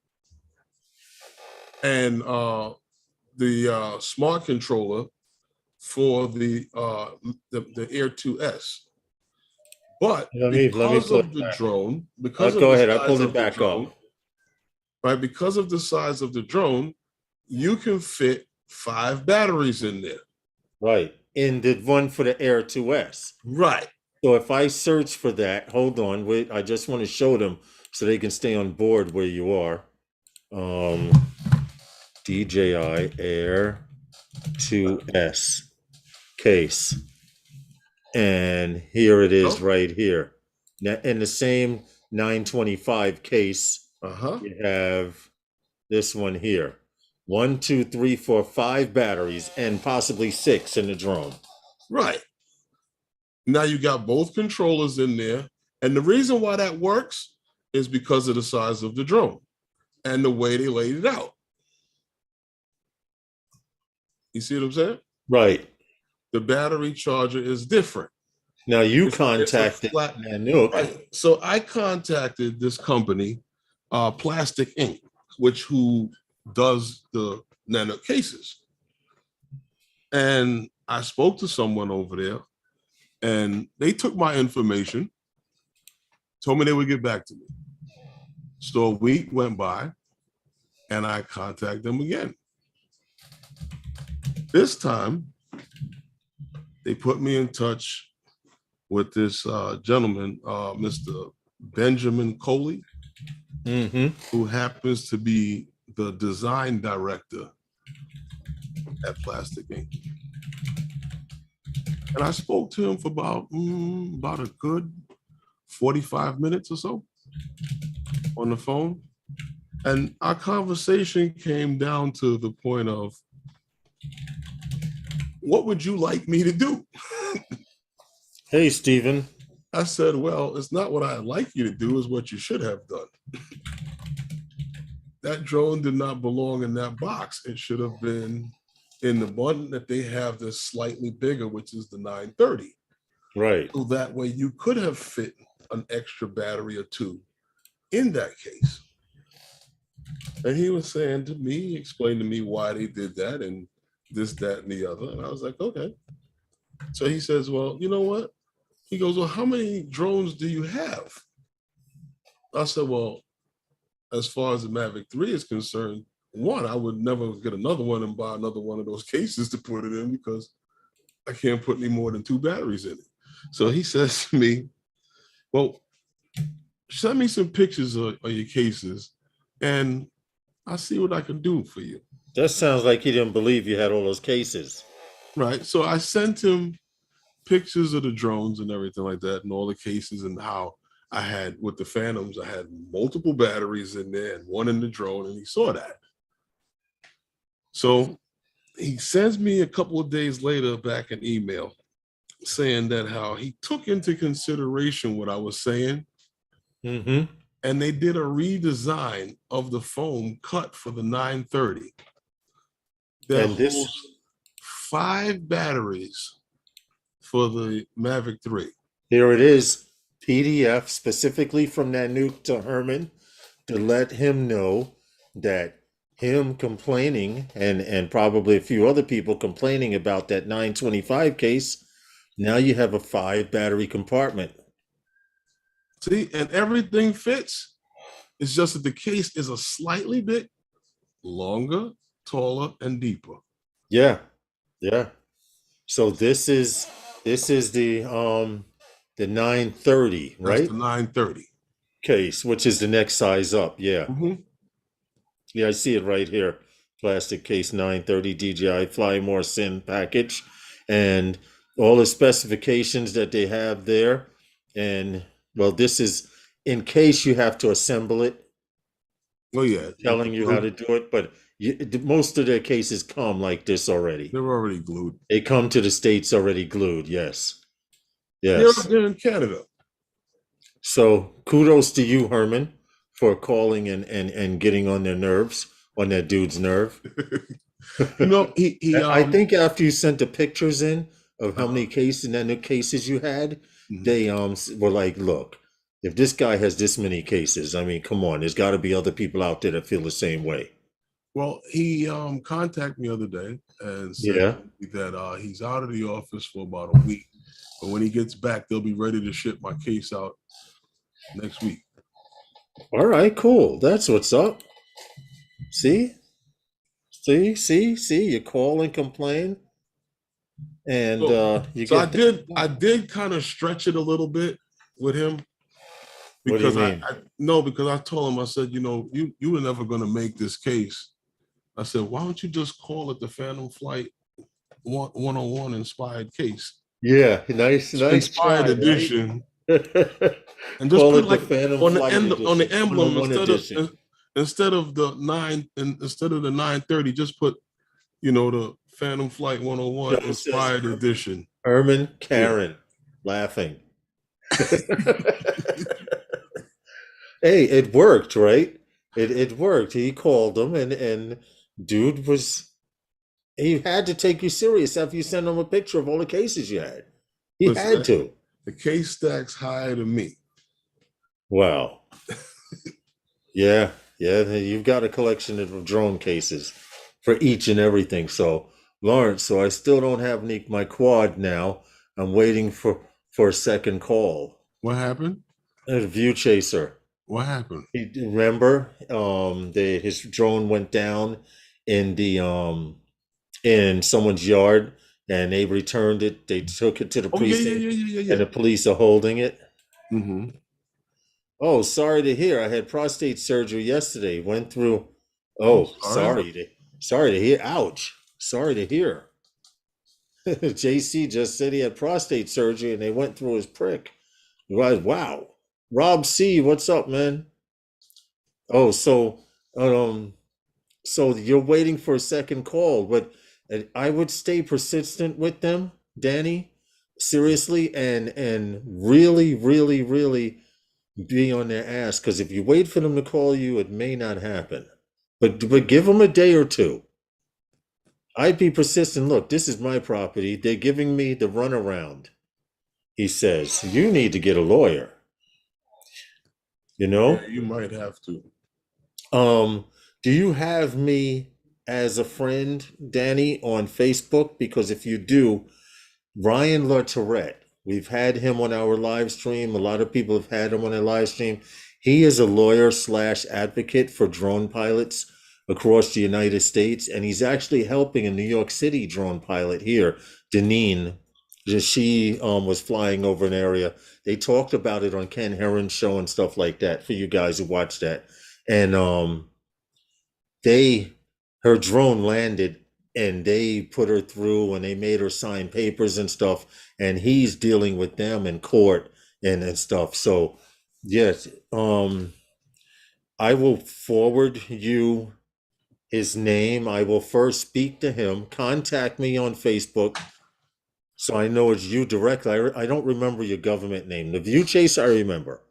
and the smart controller for the Air 2S. But let me because pull of it the back. drone, because of Go the ahead. I size pulled it of the back drone, up. right? Because of the size of the drone, you can fit 5 batteries in there. Right. In the one for the Air 2S. Right. So if I search for that, hold on, wait, I just want to show them so they can stay on board where you are. DJI Air 2S case. And here it is right here. Now, in the same 925 case, you have this one here. 1, 2, 3, 4, 5 batteries and possibly 6 in the drone. Right. Now you got both controllers in there. And the reason why that works is because of the size of the drone and the way they laid it out. You see what I'm saying? Right. The battery charger is different. Now you contacted Nanuk. Right. So I contacted this company, Plastic Inc., who does the Nanuk cases. And I spoke to someone over there, and they took my information, told me they would get back to me. So a week went by, and I contacted them again. This time, they put me in touch with this gentleman, Mr. Benjamin Coley, who happens to be the design director at Plastic Inc. And I spoke to him for about a good 45 minutes or so on the phone. And our conversation came down to the point of, what would you like me to do? Hey, Stephen. I said, well, it's not what I'd like you to do, is what you should have done. That drone did not belong in that box. It should have been in the one that they have that's slightly bigger, which is the 930. Right. So that way you could have fit an extra battery or 2 in that case. And he was saying to me, he explained to me why they did that and this, that, and the other. And I was like, okay. So he says, well, you know what? He goes, well, how many drones do you have? I said, well, as far as the Mavic 3 is concerned, one, I would never get another one and buy another one of those cases to put it in because I can't put any more than 2 batteries in it. So he says to me, well, send me some pictures of your cases and I'll see what I can do for you. That sounds like he didn't believe you had all those cases. Right. So I sent him pictures of the drones and everything like that and all the cases and how I had, with the Phantoms, I had multiple batteries in there and one in the drone, and he saw that. So he sends me a couple of days later back an email saying that how he took into consideration what I was saying, and they did a redesign of the foam cut for the 930 that holds 5 batteries for the Mavic 3. Here it is, PDF specifically from Nanuk to Herman to let him know that him complaining and probably a few other people complaining about that 925 case, now you have a 5 battery compartment. See, and everything fits. It's just that the case is a slightly bit longer, taller, and deeper. Yeah. Yeah. So this is the 930, right? That's the 930 case, which is the next size up. Yeah. Yeah, I see it right here. Plasticase 930 DJI Fly More Sin package, and all the specifications that they have there. And well, this is in case you have to assemble it. Oh yeah, telling you how to do it, but most of their cases come like this already. They're already glued. They come to the States already glued. Yes. Yes. They're in Canada. So kudos to you, Herman, for calling and getting on their nerves, on that dude's nerve. You know, I think after you sent the pictures in of how many cases and the cases you had, they were like, look, if this guy has this many cases, I mean, come on, there's got to be other people out there that feel the same way. Well, he contacted me the other day and said Yeah. that he's out of the office for about a week, but when he gets back, they'll be ready to ship my case out next week. All right, cool. That's what's up. See? See? You call and complain, and So, you so get. I did kind of stretch it a little bit with him What do you because mean? I no, because I told him, I said, you were never going to make this case. I said, why don't you just call it the Phantom Flight 101 inspired case, Yeah, nice inspired try, right? edition, and just Call put it the like Phantom on the Flight end on the Edition, emblem 101 edition. instead of the 930, just put the Phantom Flight 101 It says inspired edition. Herman Yeah. Karen laughing. Hey, it worked, right? It worked. He called him, and dude he had to take you serious after you sent him a picture of all the cases you had. He Listen, had to. the case stacks higher than me. Wow. Yeah, you've got a collection of drone cases for each and everything. So, Lawrence, so I still don't have my quad now. I'm waiting for a second call. What happened? A view chaser. What happened? Remember, his drone went down in the in someone's yard, and they returned it. They took it to the Oh yeah, precinct, yeah. and the police are holding it. Mm-hmm. Oh, sorry to hear. I had prostate surgery yesterday. Went through. Oh, Sorry. sorry to hear. Ouch. Sorry to hear. JC just said he had prostate surgery, and they went through his prick. Wow. Rob C, what's up, man? Oh, so you're waiting for a second call, but I would stay persistent with them, Danny, seriously, and really, really, really be on their ass. Because if you wait for them to call you, it may not happen. But give them a day or two. I'd be persistent. Look, this is my property. They're giving me the runaround. He says, you need to get a lawyer. Yeah, you might have to. Do you have me as a friend, Danny, on Facebook? Because if you do, Ryan LaTourette, we've had him on our live stream. A lot of people have had him on their live stream. He is a lawyer slash advocate for drone pilots across the United States, and he's actually helping a New York City drone pilot here, Deneen. She was flying over an area. They talked about it on Ken Herron's show and stuff like that for you guys who watched that. And her drone landed, and they put her through, and they made her sign papers and stuff, and he's dealing with them in court and stuff. So yes, I will forward you his name. I will first speak to him. Contact me on Facebook so I know it's you directly. I don't remember your government name. The View Chase I remember.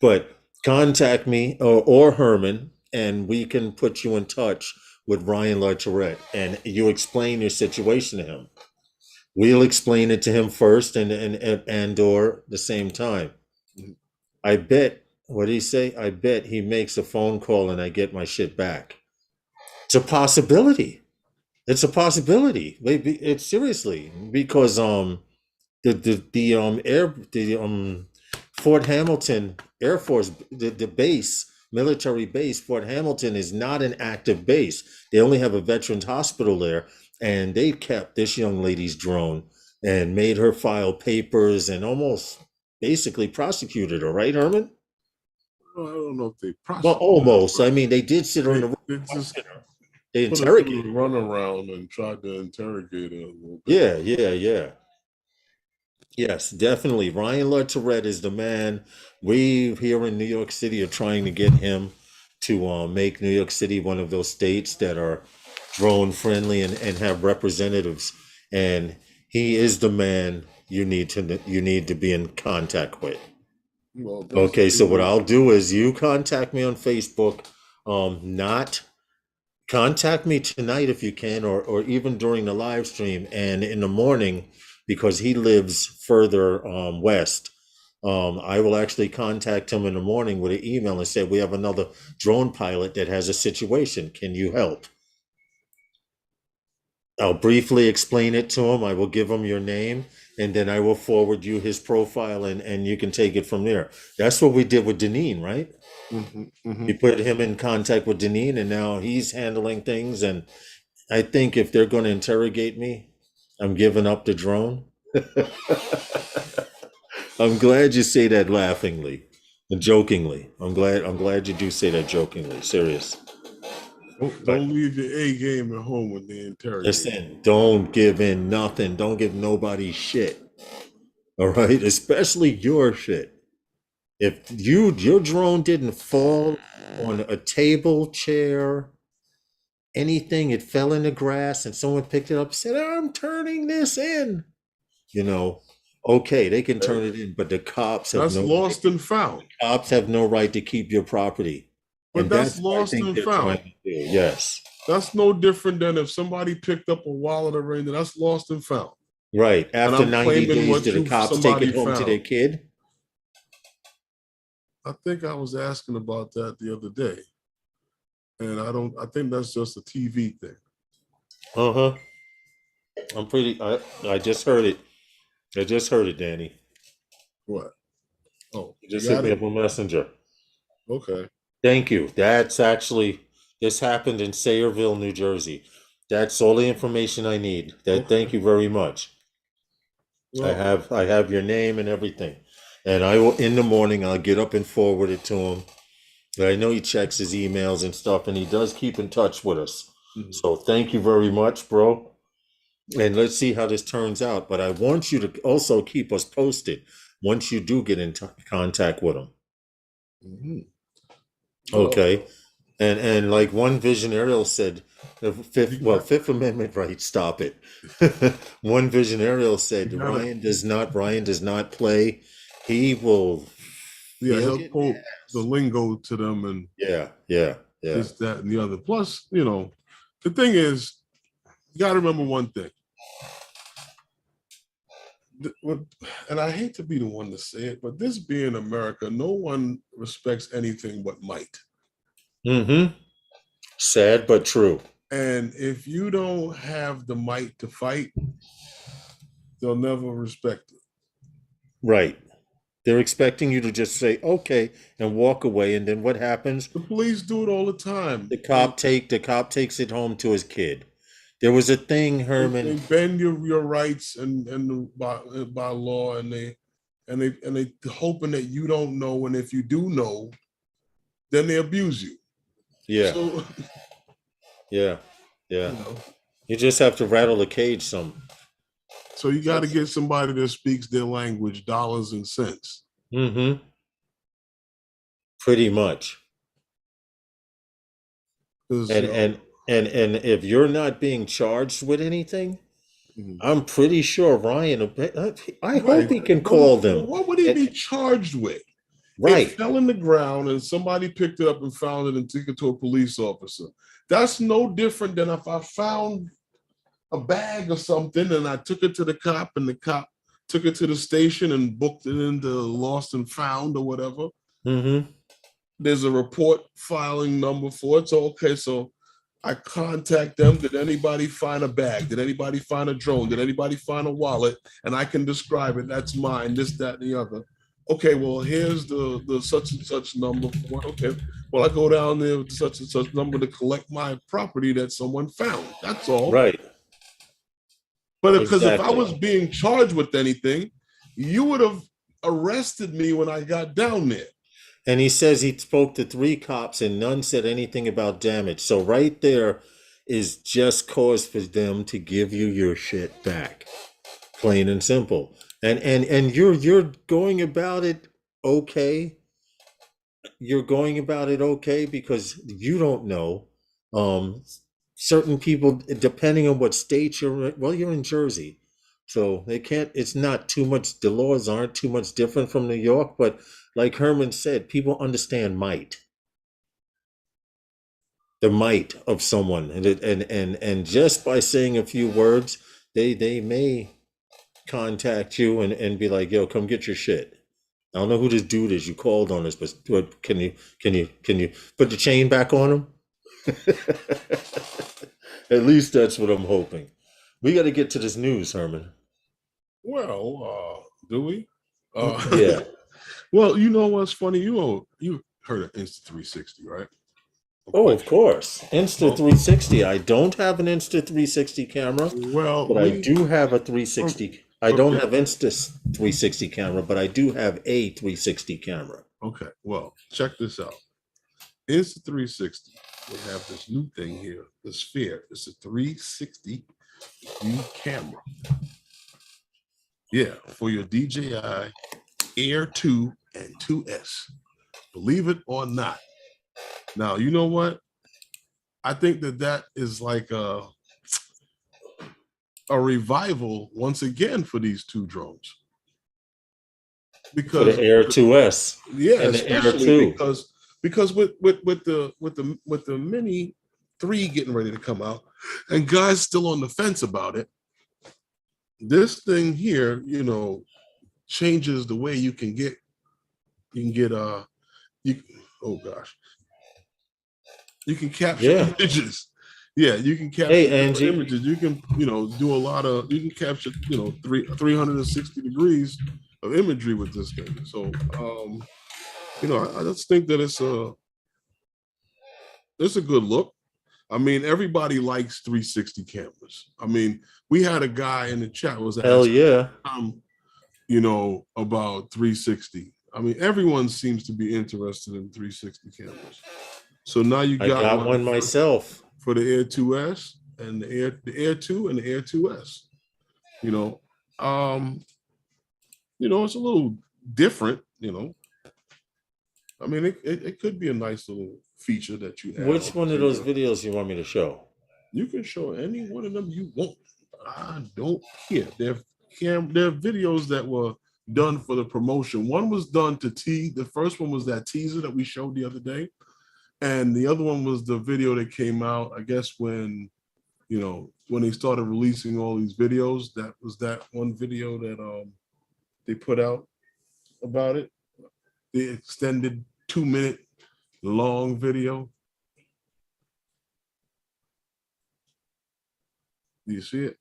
But contact me or Herman, and we can put you in touch with Ryan LaTourette, and you explain your situation to him. We'll explain it to him first, and or the same time. I bet, what did he say? I bet he makes a phone call and I get my shit back. It's a possibility. It's a possibility. Maybe it's seriously, because Fort Hamilton Air Force, the base, military base, Fort Hamilton is not an active base. They only have a veterans hospital there, and they kept this young lady's drone and made her file papers and almost basically prosecuted her, right, Herman? Well, I don't know if they Well, prosecuted almost. her, I mean, they did sit her in the room. they just They put her through interrogated the her. runaround and tried to interrogate her a little bit. Yeah. Yes, definitely. Ryan LaTourette is the man. We here in New York City are trying to get him to make New York City one of those states that are drone friendly and have representatives. And he is the man you need to be in contact with. Well, Okay, so what I'll do is you contact me on Facebook. Not contact me tonight if you can, or even during the live stream, and in the morning, because he lives further west. I will actually contact him in the morning with an email and say, we have another drone pilot that has a situation. Can you help? I'll briefly explain it to him. I will give him your name, and then I will forward you his profile, and you can take it from there. That's what we did with Deneen, right? We put him in contact with Deneen, and now he's handling things. And I think if they're going to interrogate me, I'm giving up the drone. I'm glad you say that laughingly and jokingly. I'm glad you do say that jokingly. Serious. Don't leave your A game at home when they interrogate. Listen, don't give in nothing. Don't give nobody shit. All right, especially your shit. If your drone didn't fall on a table, chair, anything, it fell in the grass, and someone picked it up and said, "I'm turning this in." Okay, they can turn it in, but the cops have That's lost and found. Cops have no right to keep your property. But that's lost and found. Yes. That's no different than if somebody picked up a wallet or anything. That's lost and found. Right. After 90 days, did the cops take it home to their kid? I think I was asking about that the other day. And I think that's just a TV thing. Uh-huh. I just heard it. I just heard it, Danny. What? Oh, you just hit me up on Messenger. Okay. Thank you. This happened in Sayreville, New Jersey. That's all the information I need. Thank you very much. Well, I have your name and everything. And I will, in the morning, I'll get up and forward it to him. I know he checks his emails and stuff, and he does keep in touch with us. Mm-hmm. So thank you very much, bro. And let's see how this turns out. But I want you to also keep us posted once you do get in contact with him. Mm-hmm. Okay. And like one visionarial said, Fifth Amendment right, stop it. One visionarial said, Ryan does not play. He will. Yeah, he'll quote the lingo to them and yeah. This, that, and the other. Plus, the thing is, you got to remember one thing. And I hate to be the one to say it, but this being America, no one respects anything but might. Mm-hmm. Sad but true. And if you don't have the might to fight, they'll never respect it. Right. They're expecting you to just say, okay, and walk away. And then what happens? The police do it all the time. The cop takes it home to his kid. There was a thing, Herman. They bend your rights and by law, and they hoping that you don't know, and if you do know, then they abuse you. Yeah. So, yeah. You just have to rattle the cage some. So you got to get somebody that speaks their language, dollars and cents. Mm-hmm. Pretty much. And if you're not being charged with anything, I'm pretty sure Ryan. I hope he can call them. What would he be charged with? Right. It fell in the ground and somebody picked it up and found it and took it to a police officer. That's no different than if I found a bag or something and I took it to the cop and the cop took it to the station and booked it into lost and found or whatever. Mm-hmm. There's a report filing number for it. So, okay, so I contact them. Did anybody find a bag? Did anybody find a drone? Did anybody find a wallet? And I can describe it. That's mine, this, that, and the other. Okay, well, here's the such and such number for it. Okay, well, I go down there with such and such number to collect my property that someone found. That's all. Right. But because if I was being charged with anything, you would have arrested me when I got down there. And he says he spoke to 3 cops and none said anything about damage. So right there is just cause for them to give you your shit back. Plain and simple. And you're going about it okay. You're going about it okay because you don't know. Certain people, depending on what state you're in Jersey. So it's not too much, the laws aren't too much different from New York, but like Herman said, people understand might. The might of someone. And just by saying a few words, they may contact you and be like, yo, come get your shit. I don't know who this dude is you called on this, but can you put the chain back on him? At least that's what I'm hoping. We got to get to this news, Herman. Well, do we? Yeah. Well, you know what's funny? You heard of Insta360, right? Of course. Insta360. I don't have an Insta360 camera, Well, but I do have a 360. I don't have Insta360 camera, but I do have a 360 camera. Okay. Well, check this out. Insta360. We have this new thing here, the Sphere. It's a 360 view camera. Yeah, for your DJI Air 2 and 2S. Believe it or not. Now, you know what? I think that is like a revival once again for these two drones. Because for the Air 2S. Yeah, and the Air 2. Because with the Mini 3 getting ready to come out and guys still on the fence about it, this thing here, changes the way you can get oh gosh. You can capture images. Yeah, you can capture images. You can, do a lot of, you can capture, 360 degrees of imagery with this thing. So, I just think that it's a good look. I mean, everybody likes 360 cameras. I mean, we had a guy in the chat was asking, about 360. I mean, everyone seems to be interested in 360 cameras. So now I got one myself for the Air 2S and the Air 2 and the Air 2S. It's a little different. I mean, it could be a nice little feature that you have. Which one of those videos you want me to show? You can show any one of them you want. I don't care. They're videos that were done for the promotion. One was done to tease. The first one was that teaser that we showed the other day. And the other one was the video that came out, I guess, when they started releasing all these videos. That was that one video that they put out about it. The extended 2-minute long video. Do you see it?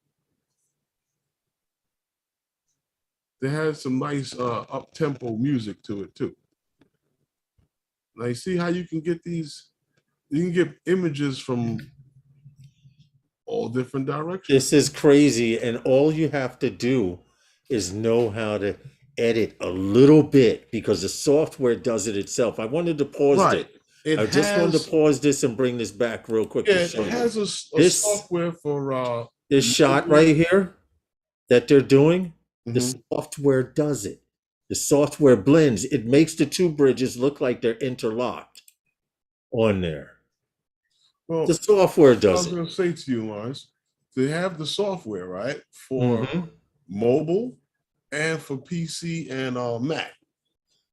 They had some nice up-tempo music to it too. Now you see how you can get these, you can get images from all different directions. This is crazy, and all you have to do is know how to edit a little bit because the software does it itself. I wanted to pause it. I just wanted to pause this and bring this back real quick. Yeah, it has a software for this shot right here that they're doing. The software does it. The software blends. It makes the two bridges look like they're interlocked on there. Well, the software does it. I was going to say to you, Lawrence, they have the software, right, for mobile and for PC and Mac.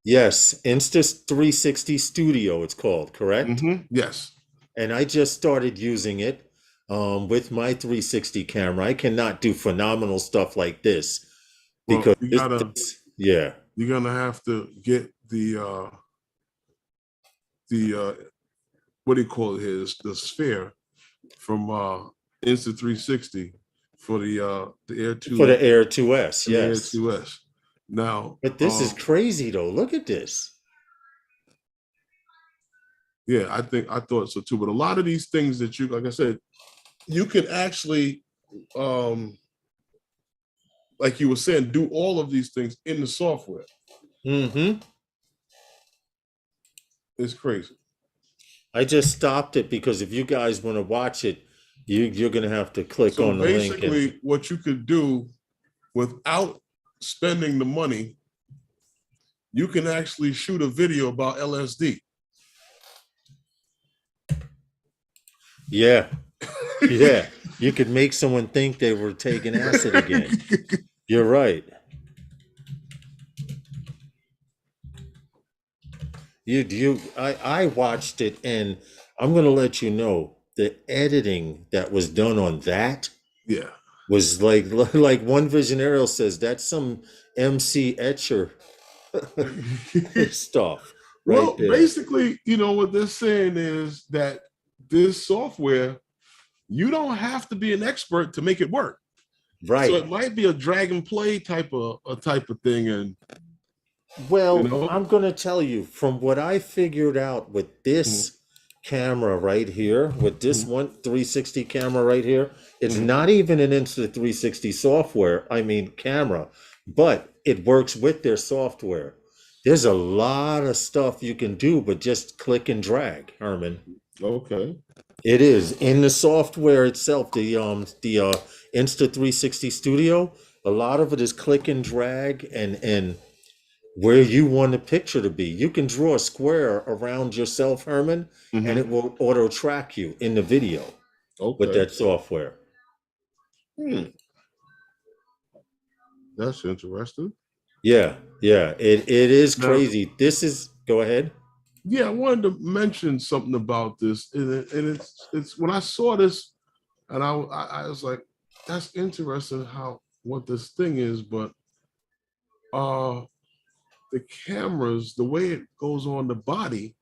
Yes, Insta360 Studio it's called, correct? Yes. And I just started using it with my 360 camera. I cannot do phenomenal stuff like this because you're gonna have to get the what do you call it here? The Sphere from Insta360 for the Air 2. For the Air 2S, yes. The Air 2S. Now, but this is crazy though. Look at this. Yeah, I thought so too. But a lot of these things that you, like I said, you can actually, like you were saying, do all of these things in the software. It's crazy. I just stopped it because if you guys want to watch it, you're going to have to click on the link. Basically, what you could do without spending the money, you can actually shoot a video about LSD. Yeah. Yeah. You could make someone think they were taking acid again. You're right. I watched it, and I'm going to let you know the editing that was done on that was like one Visionarial says that's some MC Etcher stuff right Well, there. basically, what they're saying is that this software, you don't have to be an expert to make it work. So Right. it might be a drag and play type of thing, and you Well, know, I'm going to tell you from what I figured out with Mhm, this camera right here, with this mhm, one 360 camera right here, it's mhm. not even an Insta360 software, I mean camera, but it works with their software. There's a lot of stuff you can do, but just click and drag, Herman. Okay. It is in the software itself, the Insta360 Studio. A lot of it is click and drag and where you want the picture to be. You can draw a square around yourself, Herman, and Hmm. it will auto track you in the video with Okay. that software. Hmm. That's interesting. Yeah, yeah, it is Now, crazy. This is go ahead. yeah, I wanted to mention something about this, and it's when I saw this, and I was like, that's interesting how what this thing is, but uh, the cameras, the way it goes on the body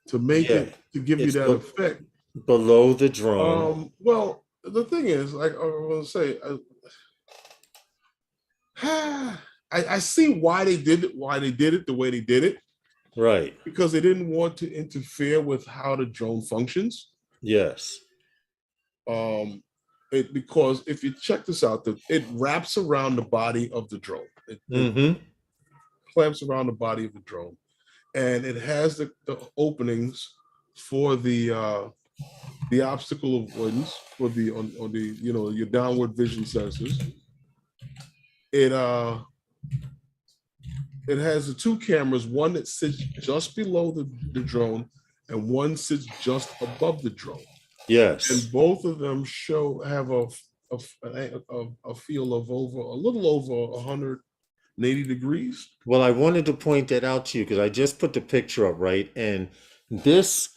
to make Yeah, it to give you it's that effect. below the drone. Well, the thing is, like I was gonna say, I see why they did it, the way they did it, Right. because they didn't want to interfere with how the drone functions. Yes. Um, because if you check this out, it wraps around the body of the drone. It Mm-hmm. clamps around the body of the drone, and it has the openings for the obstacle avoidance for the on the your downward vision sensors. It it has the two cameras, one that sits just below the drone and one sits just above the drone. Yes. And both of them have a feel of over a little over 180 degrees. Well, I wanted to point that out to you because I just put the picture up, right? And this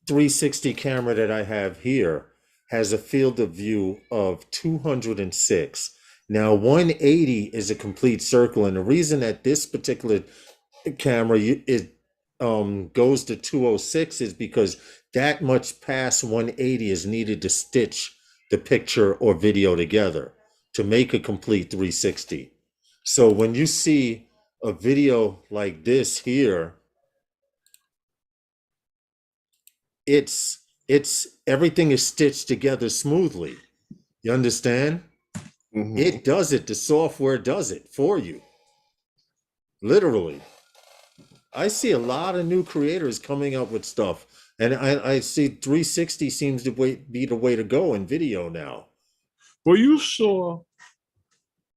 360 camera that I have here has a field of view of 206. Now, 180 is a complete circle, and the reason that this particular camera it goes to 206 is because that much past 180 is needed to stitch the picture or video together to make a complete 360. So when you see a video like this here, it's everything is stitched together smoothly. You understand? Mhm. It does it. The software does it for you. Literally. I see a lot of new creators coming up with stuff. And I see 360 seems to be the way to go in video now. Well, you saw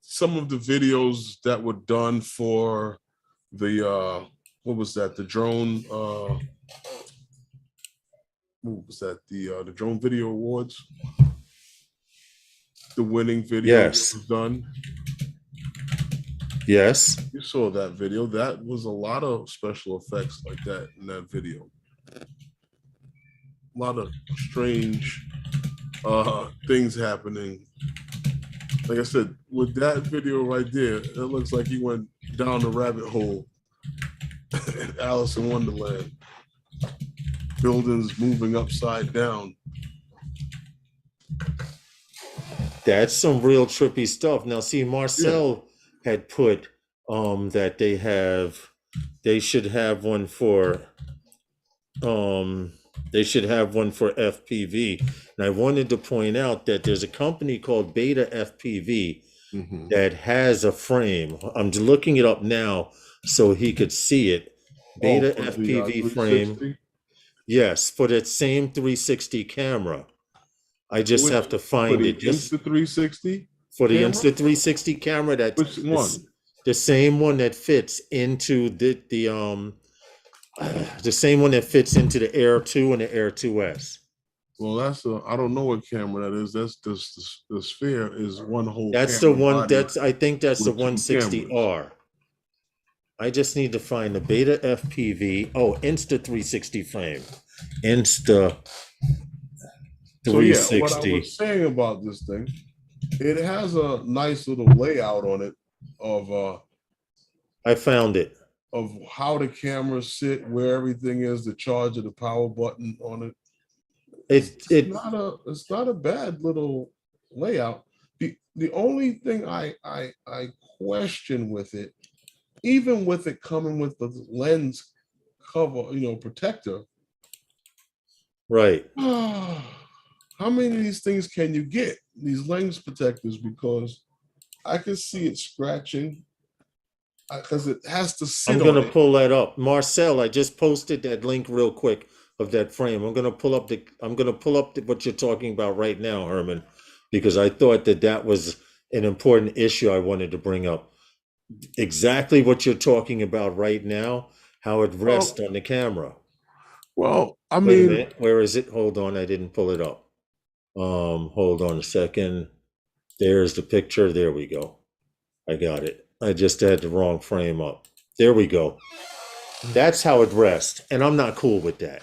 some of the videos that were done for the what was that? The drone what was that? The drone video awards. The winning video that Yes. was done. Yes. You saw that video. That was a lot of special effects like that in that video. A lot of strange things happening. Like I said, with that video right there, it looks like he went down the rabbit hole in Alice in Wonderland. Buildings moving upside down. That's some real trippy stuff. Now see, Yeah. Marcel had put that they should have one for um they should have one for FPV. And I wanted to point out that there's a company called Beta FPV Mm-hmm. that has a frame. I'm looking it up now so he could see it. Oh, Beta for the FPV frame. 360. Yes, for that same 360 camera. I just Which have to for find the it. Just Insta 360 for the camera? Insta 360 camera, that's Which one? the same one that fits into the same one that fits into the Air 2 and the Air 2S. Well, I don't know what camera that is. That's the sphere is one whole That's the camera one body I think that's the with two cameras. 160R. I just need to find the Beta FPV. Oh, Insta 360 frame. Insta So yeah, what I 360. was saying about this thing, it has a nice little layout on it of I found it. of how the cameras sit, where everything is, the charge of the power button on it. It's not a bad little layout. The only thing I question with it, even with it coming with the lens cover, protector. Right. How many of these things can you get? These lens protectors, because I can see it scratching because it has to sit. I'm gonna pull that up. Marcel, I just posted that link real quick of that frame. I'm gonna pull up what you're talking about right now, Herman, because I thought that was an important issue I wanted to bring up. Exactly what you're talking about right now, how it rests on the camera. Well, I Wait a mean, minute. Where is it? Hold on, I didn't pull it up. Hold on a second. There's the picture. There we go. I got it. I just had the wrong frame up. There we go. That's how it rests, and I'm not cool with that.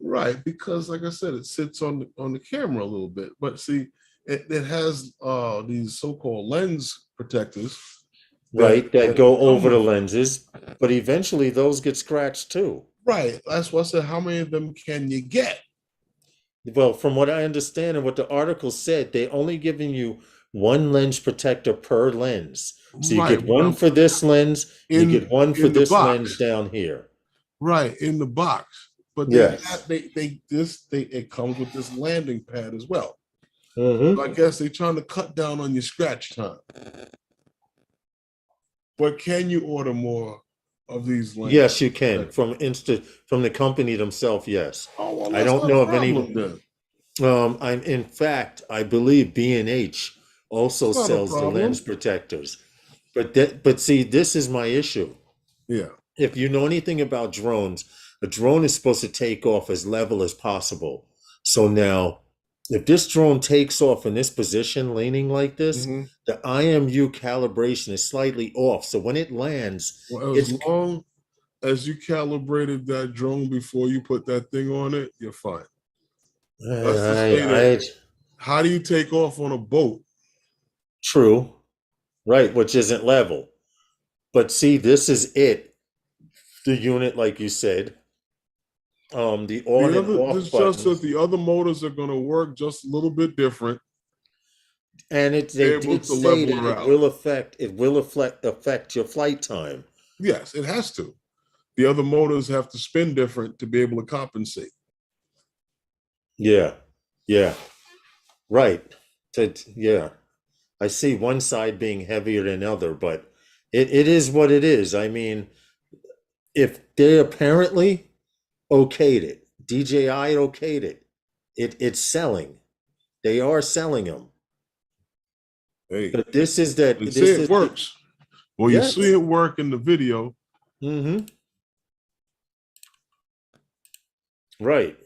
Right, because like I said, it sits on the camera a little bit. But see, it has these so-called lens protectors. Right, that go over the lenses, but eventually those get scratched too. Right, that's what I said. How many of them can you get? Well, from what I understand and what the article said, they only giving you one lens protector per lens. So you get one for this lens, you get one for this lens down here. Right, in the box. But it comes with this landing pad as well. So I guess they're trying to cut down on your scratch time. But can you order more of these lenses? Yes, you can from the company themselves. Yes. Oh, well, I don't know of any. In fact, I believe B&H also sells the lens protectors. But see, this is my issue. Yeah. If you know anything about drones, a drone is supposed to take off as level as possible. So now, if this drone takes off in this position, leaning like this, the IMU calibration is slightly off. So when it lands, as long as you calibrated that drone before you put that thing on it, you're fine. How do you take off on a boat? True. Right, which isn't level. But see, this is it. The unit, like you said. The on and off it's just that the other motors are going to work just a little bit different. And they did say that it will affect your flight time. Yes, it has to. The other motors have to spin different to be able to compensate. Yeah. Right. I see one side being heavier than other, but it is what it is. I mean, if they apparently okayed it, DJI okayed it, it's selling. They are selling them. Hey, but this is that. It works. Well, yes. You see it work in the video. Right.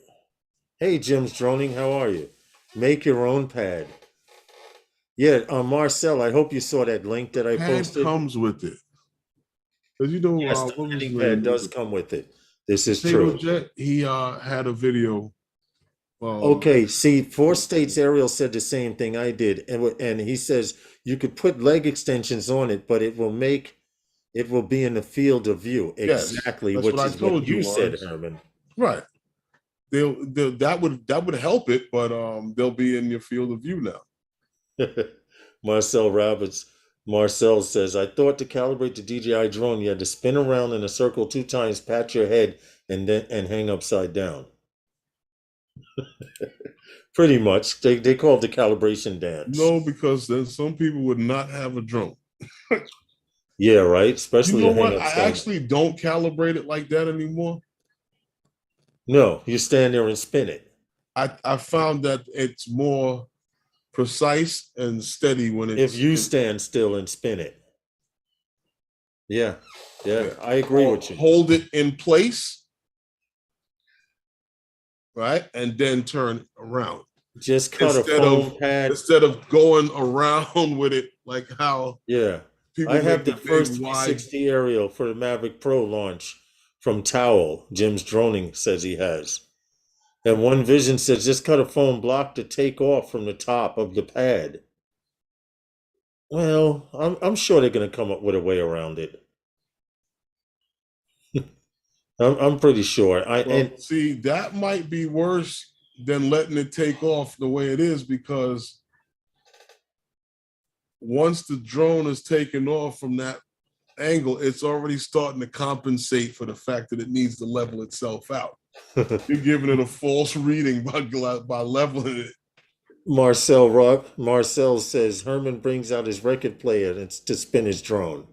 Hey, Jim's Droning, how are you? Make your own pad. Yeah, Marcel, I hope you saw that link that I posted. Pad comes with it. Because yes, the landing pad does come with it. This is true. Jet, he had a video. Okay, see, Four States Ariel said the same thing I did, and he says you could put leg extensions on it, but it will be in the field of view. Exactly, yes, which is what you said, Herman. Right. That would help it, but they'll be in your field of view now. Marcel says, I thought to calibrate the DJI drone, you had to spin around in a circle 2 times, pat your head, and hang upside down. Pretty much. They call it the calibration dance. No, because then some people would not have a drone. Yeah, right. Especially what? I actually don't calibrate it like that anymore. No, you stand there and spin it. I found that it's more precise and steady when it's. If you stand still and spin it. Yeah, I agree with you. Hold it in place. Right, and then turn around. Just cut a foam pad instead of going around with it like how. Yeah, I have the first 360 aerial for the Mavic Pro launch from Towel. Jim's Droning says he has. And One Vision says just cut a foam block to take off from the top of the pad. Well, I'm sure they're going to come up with a way around it. I'm pretty sure. Well, see, that might be worse than letting it take off the way it is, because once the drone is taken off from that angle, it's already starting to compensate for the fact that it needs to level itself out. You're giving it a false reading by leveling it. Marcel says Herman brings out his record player and it's to spin his drone.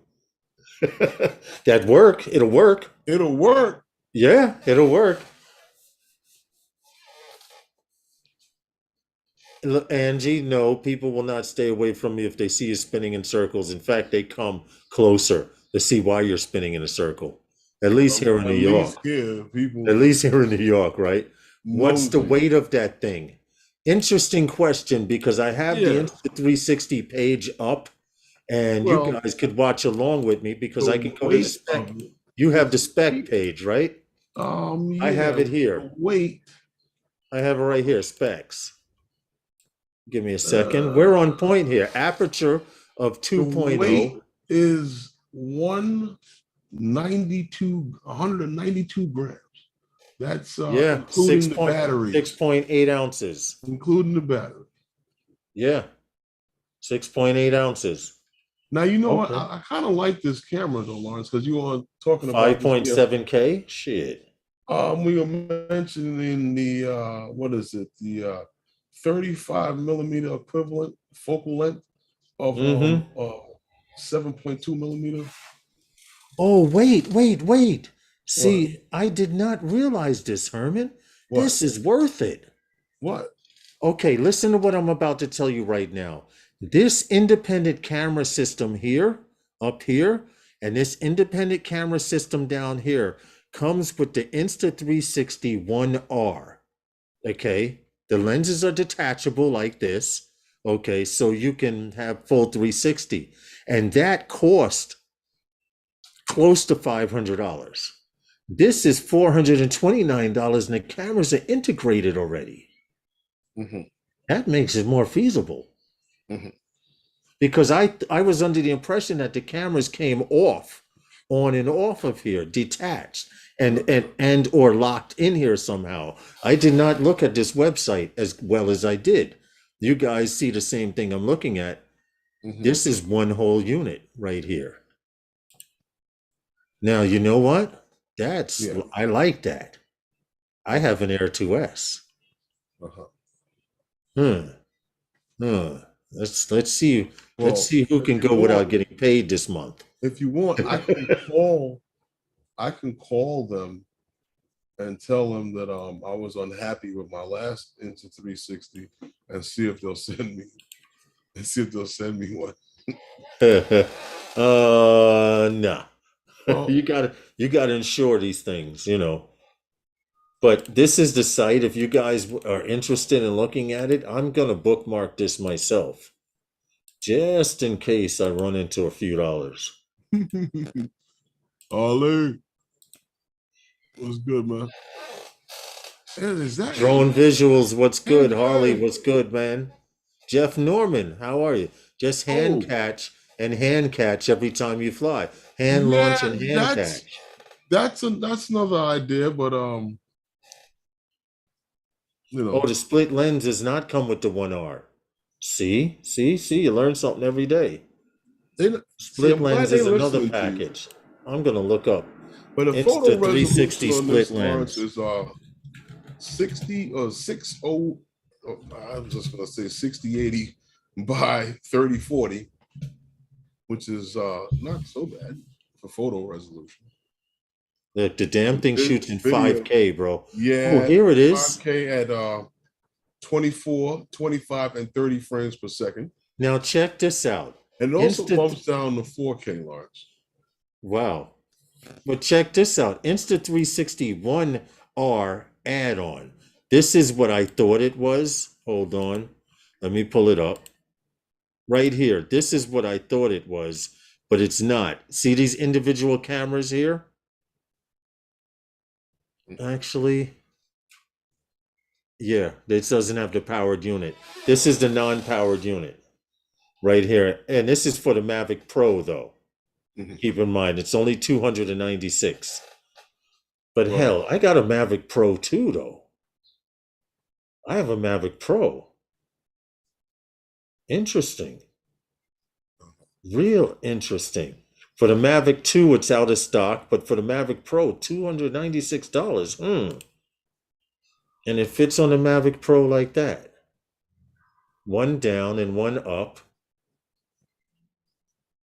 That work. It'll work. It'll work. Yeah, it'll work. Angie, no, people will not stay away from you if they see you spinning in circles. In fact, they come closer to see why you're spinning in a circle. At least here in New York. Yeah, people. At least here in New York, right? What's the weight of that thing? Interesting question, because I have the Insta360 page up, and you guys could watch along with me because I can go to the spec. You have the spec page, right? I have it here. I have it right here, specs. Give me a second. We're on point here. Aperture of 2.0. Weight is 192 grams. That's including the battery. 6.8 ounces. Including the battery. Yeah. 6.8 ounces. Now, you know what? I kind of like this camera though, Lawrence, because you were talking about 5.7K? Shit. We were mentioning the what is it? The 35 millimeter equivalent focal length of 7.2 millimeter. Oh, wait. See, I did not realize this, Herman. What? This is worth it. What? Okay, listen to what I'm about to tell you right now. This independent camera system here, up here, and this independent camera system down here comes with the Insta360 1R. Okay, the lenses are detachable like this. Okay, so you can have full 360. And that cost close to $500. This is $429 and the cameras are integrated already. That makes it more feasible. Because I was under the impression that the cameras came off, on and off of here, detached and or locked in here somehow. I did not look at this website as well as I did. You guys see the same thing I'm looking at. This is one whole unit right here. Now, you know what? I like that. I have an Air 2S. Let's see. Let's see who can go without getting paid this month. If you want, I can call them and tell them that I was unhappy with my last Insta360 and see if they'll send me one. Nah. You gotta insure these things, you know. But this is the site. If you guys are interested in looking at it, I'm gonna bookmark this myself, just in case I run into a few dollars. Ollie, what's good, man? Is that Drone Visuals? What's good, Harley? What's good, man? Jeff Norman, how are you? Just hand catch and hand catch every time you fly. Hand launch and hand catch. That's another idea, but you know. Oh, the split lens does not come with the 1R. See, you learn something every day. Split lens is another package. I'm gonna look up. But a photo 360 split lens is 60 or 60. I was just gonna say 6080 by 3040, which is not so bad for photo resolution. Look, the damn thing shoots in 5K, bro. Yeah. Oh, here it is. 5K at 24, 25, and 30 frames per second. Now check this out. And it also bumps down to 4K, Lawrence. Wow. But check this out. Insta360 1R add-on. This is what I thought it was. Hold on. Let me pull it up. Right here. This is what I thought it was, but it's not. See these individual cameras here? Actually, yeah, this doesn't have the powered unit. This is the non-powered unit right here. And this is for the Mavic Pro, though. Keep in mind, it's only 296. But Well, hell, I got a Mavic Pro too, though. I have a Mavic Pro. Interesting. Real interesting. For the Mavic 2, it's out of stock, but for the Mavic Pro, $296. And it fits on the Mavic Pro like that. One down and one up.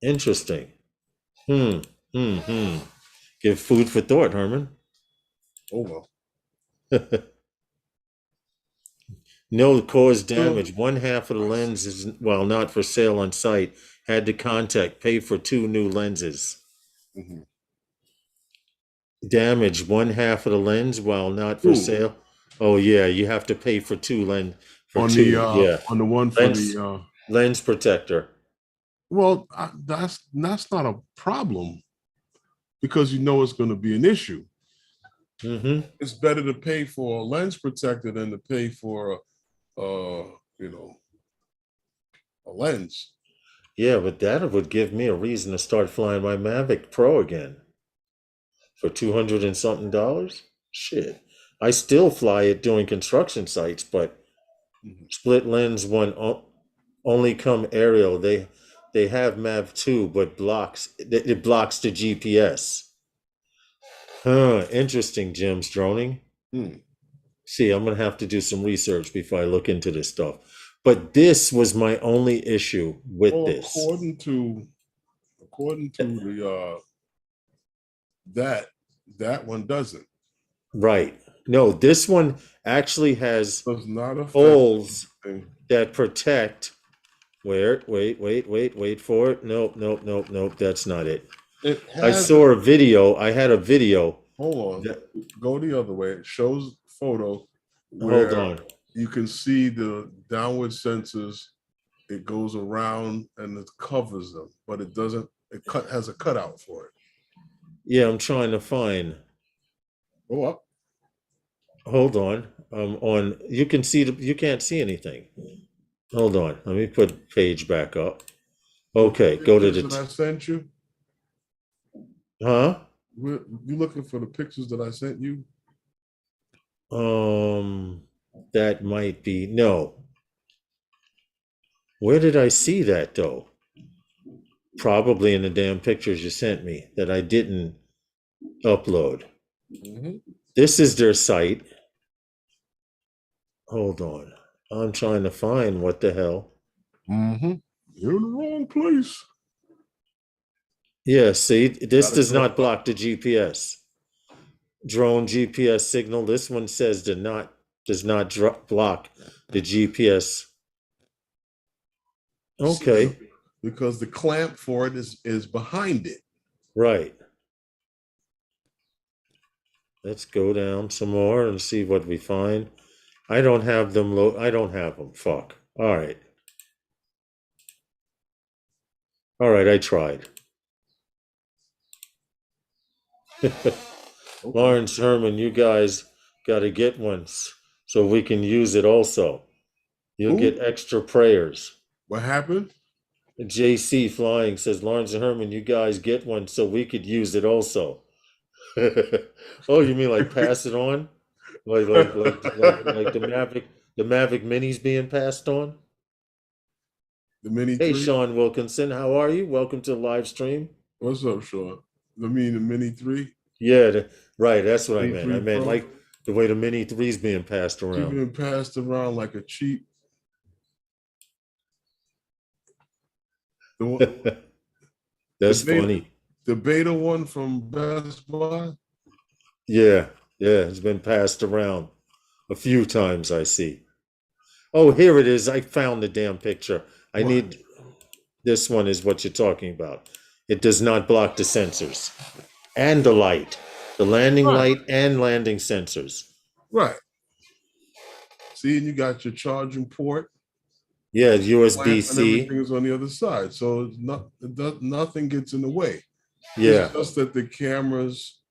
Interesting. Give food for thought, Herman. oh well. No cause damage. One half of the lens is, while not for sale on site, had to contact, pay for 2 new lenses. Mhm. Damage one half of the lens while not for Ooh. sale. Oh yeah, you have to pay for 2 lens for On 2. the on the one for lens, the lens protector. well, that's not a problem because you know it's going to be an issue. It's better to pay for a lens protector than to pay for you know, a lens. Yeah, but that would give me a reason to start flying my Mavic Pro again for 200 and something dollars. Shit, I still fly it doing construction sites, but split lens one only come aerial. They have Mav 2, but it blocks the GPS. Huh, interesting, Jim's droning. See, I'm gonna have to do some research before I look into this stuff. But this was my only issue with this. According to the that one doesn't. Right. No, this one actually has Does not affect holes anything. that protect. Wait for it. Nope. That's not it. I saw a video. I had a video. Hold on. Go the other way. It shows photo Hold where on. you can see the downward sensors. It goes around and it covers them, but it doesn't. It has a cutout for it. Yeah, I'm trying to find. Go up. Hold on. On you can see you can't see anything. Hold on. Let me put page back up. Okay, go to That I sent you. Huh? You looking for the pictures that I sent you? That might be no. Where did I see that though? Probably in the damn pictures you sent me that I didn't upload. This is their site. Hold on. I'm trying to find what the hell. You're in the wrong place. Yeah, see, this does not block the GPS. Drone GPS signal. This one says does not block the GPS. Okay. Because the clamp for it is behind it. Right. Let's go down some more and see what we find. I don't have them. I don't have them. Fuck. All right. All right. I tried. Lawrence Herman, you guys got to get one so we can use it also. You'll get extra prayers. What happened? JC Flying says, Lawrence Herman, you guys get one so we could use it also. Oh, you mean like pass it on? Like the Mavic Minis being passed on? The Mini 3? Hey, Sean Wilkinson, how are you? Welcome to the live stream. What's up, Sean? The Mini 3? Yeah, right. That's what I meant. I meant Pro? like the way the Mini 3's being passed around. It's being passed around like a cheap. That's funny. The beta one from Best Buy? Yeah, it's been passed around a few times, I see. Oh, here it is. I found the damn picture. I need this one is what you're talking about. It does not block the sensors and the light, the landing light and landing sensors. Right. See, and you got your charging port. Yeah, USB-C. Everything is on the other side, so nothing gets in the way. Yeah. It's just that the cameras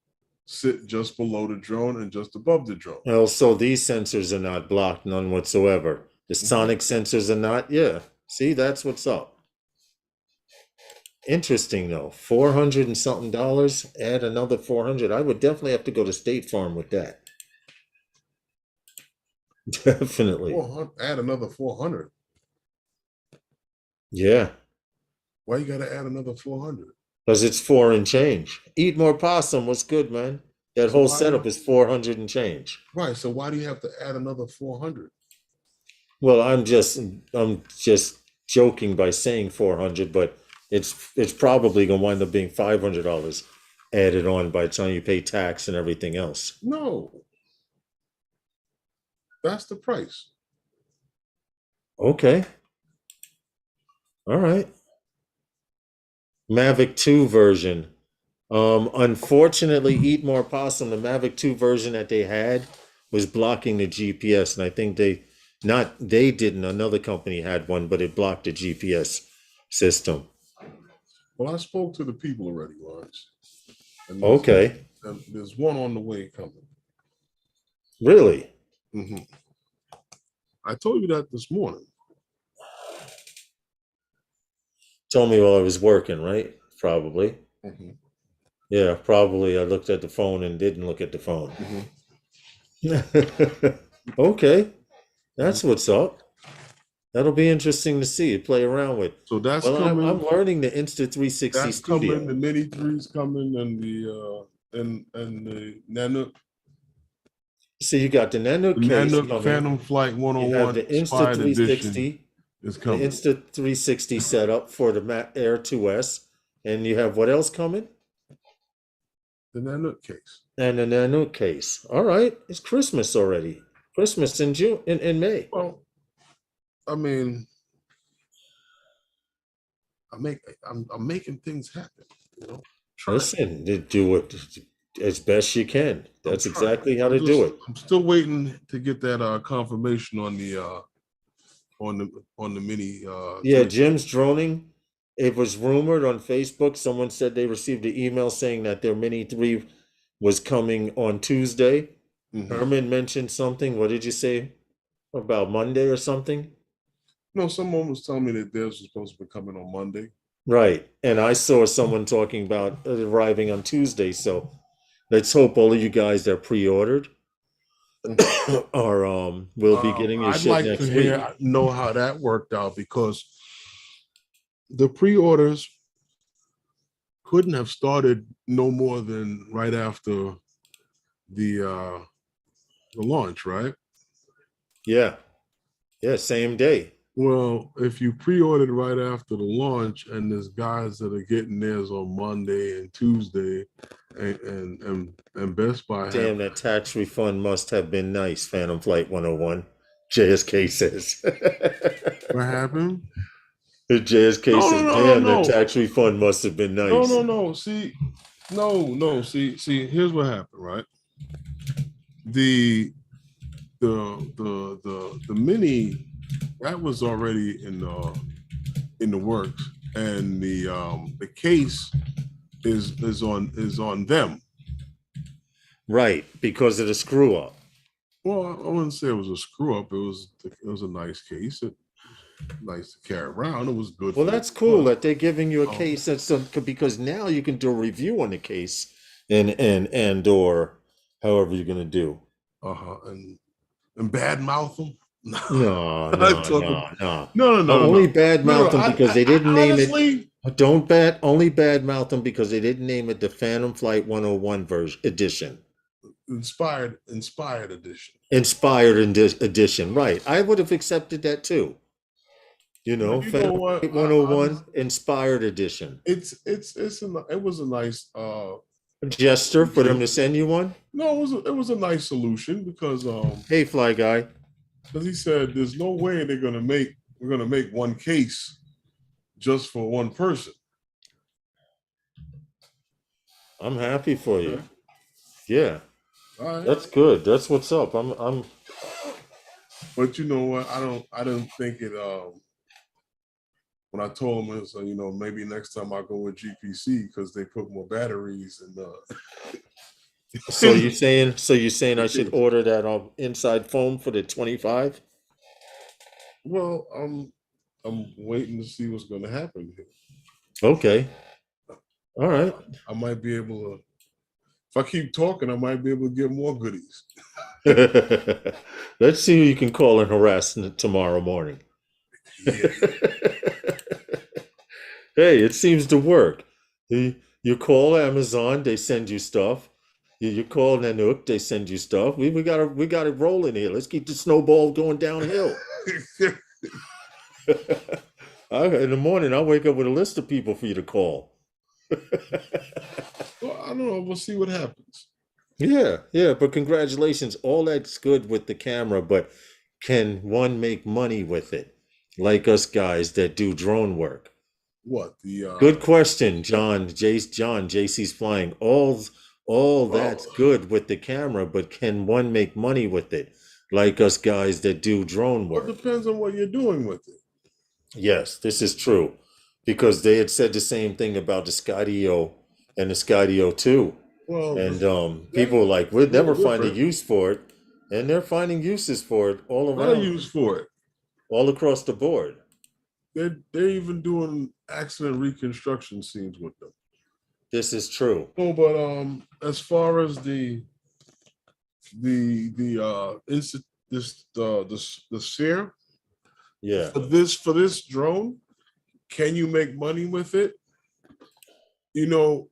sit just below the drone and just above the drone. Also, these sensors are not blocked, none whatsoever. The sonic sensors are not. Yeah. See, that's what's up. Interesting though. 400 and something dollars, add another 400. I would definitely have to go to State Farm with that. Definitely. 400, add another 400. Yeah. Why you gotta add another 400? Because it's 4 and change. Eat more possum. What's good, man? That whole setup is 400 and change. Right. So why do you have to add another 400? Well, I'm just joking by saying 400, but it's probably gonna wind up being $500 added on by the time you pay tax and everything else. No. That's the price. Okay. All right. Mavic 2 version. Unfortunately, Eat More Possum, the Mavic 2 version that they had was blocking the GPS, and I think they didn't, another company had one, but it blocked the GPS system. Well, I spoke to the people already, Lawrence. Okay. And there's one on the way coming. Really? Mm-hmm. I told you that this morning. Told me while I was working, right? Probably. Mm-hmm. Yeah, probably I looked at the phone and didn't look at the phone. Mm-hmm. Okay. That's what's up. That'll be interesting to see, play around with. So that's coming. coming. I'm learning the Insta360 that's Studio. Coming, the Mini 3's coming, and the Nanuk. So you got the Nanuk case coming. Phantom Flight 101. You have the Insta360 is coming. The Insta360 setup for the Air 2S, and you have what else coming? The Nanuk case. And the Nanuk case. All right, it's Christmas already. Christmas in June, in May. Well, I mean, I'm making things happen. You know, listen, do it as best you can. That's exactly how to do it. I'm still waiting to get that confirmation on the mini. Yeah, Jim's droning. It was rumored on Facebook. Someone said they received an email saying that their Mini 3 was coming on Tuesday. Mm-hmm. Herman mentioned something. What did you say about Monday or something? No, someone was telling me that theirs was supposed to be coming on Monday. Right, and I saw someone talking about arriving on Tuesday. So let's hope all of you guys that pre-ordered will be getting your shit next week. I'd like to know how that worked out, because the pre-orders couldn't have started no more than right after the launch, right? Yeah, same day. Well, if you pre-ordered right after the launch, and there's guys that are getting theirs on Monday and Tuesday, and Best Buy. Damn, that tax refund must have been nice, Phantom Flight 101. JSK says. What happened? The JSK says, damn, that tax refund must have been nice. No. See, here's what happened, right? The mini, that was already in the works, and the case is on them. Right, because of the screw up. Well, I wouldn't say it was a screw up. It was a nice case. Nice to carry around. It was good. Well, that's cool that they're giving you a case that's because now you can do a review on the case and or however you're gonna do. And bad mouth them. No. No. Only bad mouth them because they didn't name it. Only bad mouth them because they didn't name it the Phantom Flight 101 edition. Inspired edition. Inspired edition, right? I would have accepted that too. Phantom Flight 101 Inspired edition. It was a nice gesture for them to send you one. No, it was a nice solution, because hey, Fly Guy, because he said there's no way we're gonna make one case just for one person. I'm happy for you. Yeah. All right. That's good. That's what's up. I'm. But you know what? I don't think it. When I told him, it's maybe next time I go with GPC because they put more batteries and. So you're saying I should order that inside foam for the 25? Well, I'm waiting to see what's going to happen here. Okay. All right. I might be able to. If I keep talking, I might be able to get more goodies. Let's see who you can call and harass tomorrow morning. Yeah. Hey, it seems to work. You call Amazon, they send you stuff. You call Nanuk, they send you stuff. We got it rolling here. Let's keep the snowball going downhill. In the morning, I'll wake up with a list of people for you to call. Well, I don't know. We'll see what happens. Yeah, but congratulations. All that's good with the camera, but can one make money with it? Like us guys that do drone work. What the Good question, John. JC's flying. All that's good with the camera, but can one make money with it? Like us guys that do drone Well, work. it depends on what you're doing with it. Yes, this is true. Because they had said the same thing about the Skydio and the Skydio 2. Well, And people were like, we'll never find a different. use for it. And they're finding uses for it all Not a around, use for it. all across the board. They're even doing accident reconstruction scenes with them. This is true. Oh, but as far as the sphere, Yeah. for this drone, can you make money with it? You know,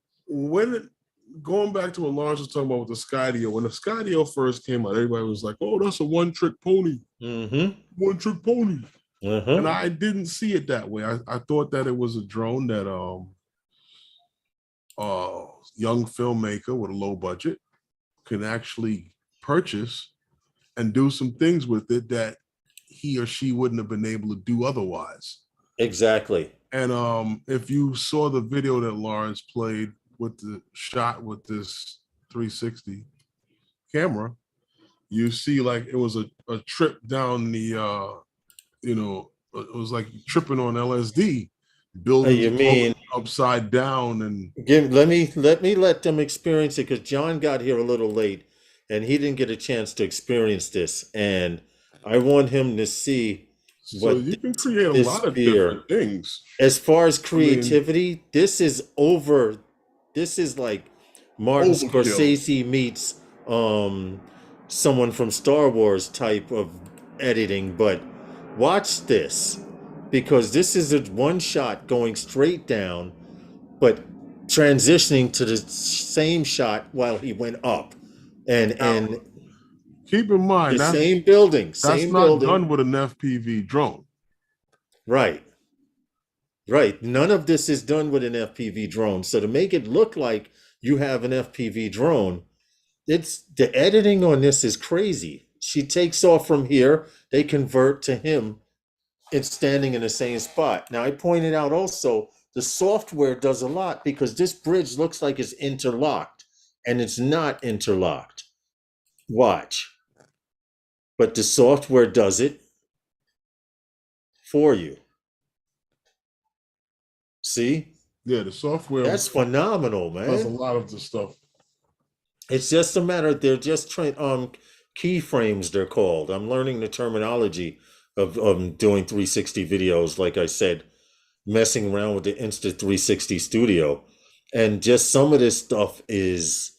going back to what Lawrence was talking about with the Skydio, when the Skydio first came out, everybody was like, "Oh, that's a one-trick pony." Mm-hmm. One-trick pony. Uh-huh. And I didn't see it that way. I thought that it was a drone that young filmmaker with a low budget can actually purchase and do some things with it that he or she wouldn't have been able to do otherwise. Exactly. And if you saw the video that Lawrence played with the shot with this 360 camera, you see like it was a trip down the it was like tripping on LSD, building You mean upside down. And let me let them experience it, because John got here a little late and he didn't get a chance to experience this, and I want him to see so what you can create a lot of different things. As far as creativity, this is like Martin Scorsese meets someone from Star Wars type of editing. But watch this, because this is a one shot going straight down, but transitioning to the same shot while he went up, and keep in mind the same building. That's not done with an FPV drone. Right. None of this is done with an FPV drone. So to make it look like you have an FPV drone, the editing on this is crazy. She takes off from here, they convert to him. It's standing in the same spot. Now, I pointed out also the software does a lot, because this bridge looks like it's interlocked, and it's not interlocked. Watch. But the software does it for you. See? Yeah, the software. That's phenomenal, man. Does a lot of the stuff. It's just a matter, they're just keyframes, they're called. I'm learning the terminology of doing 360 videos, like I said, messing around with the Insta360 Studio. And just some of this stuff is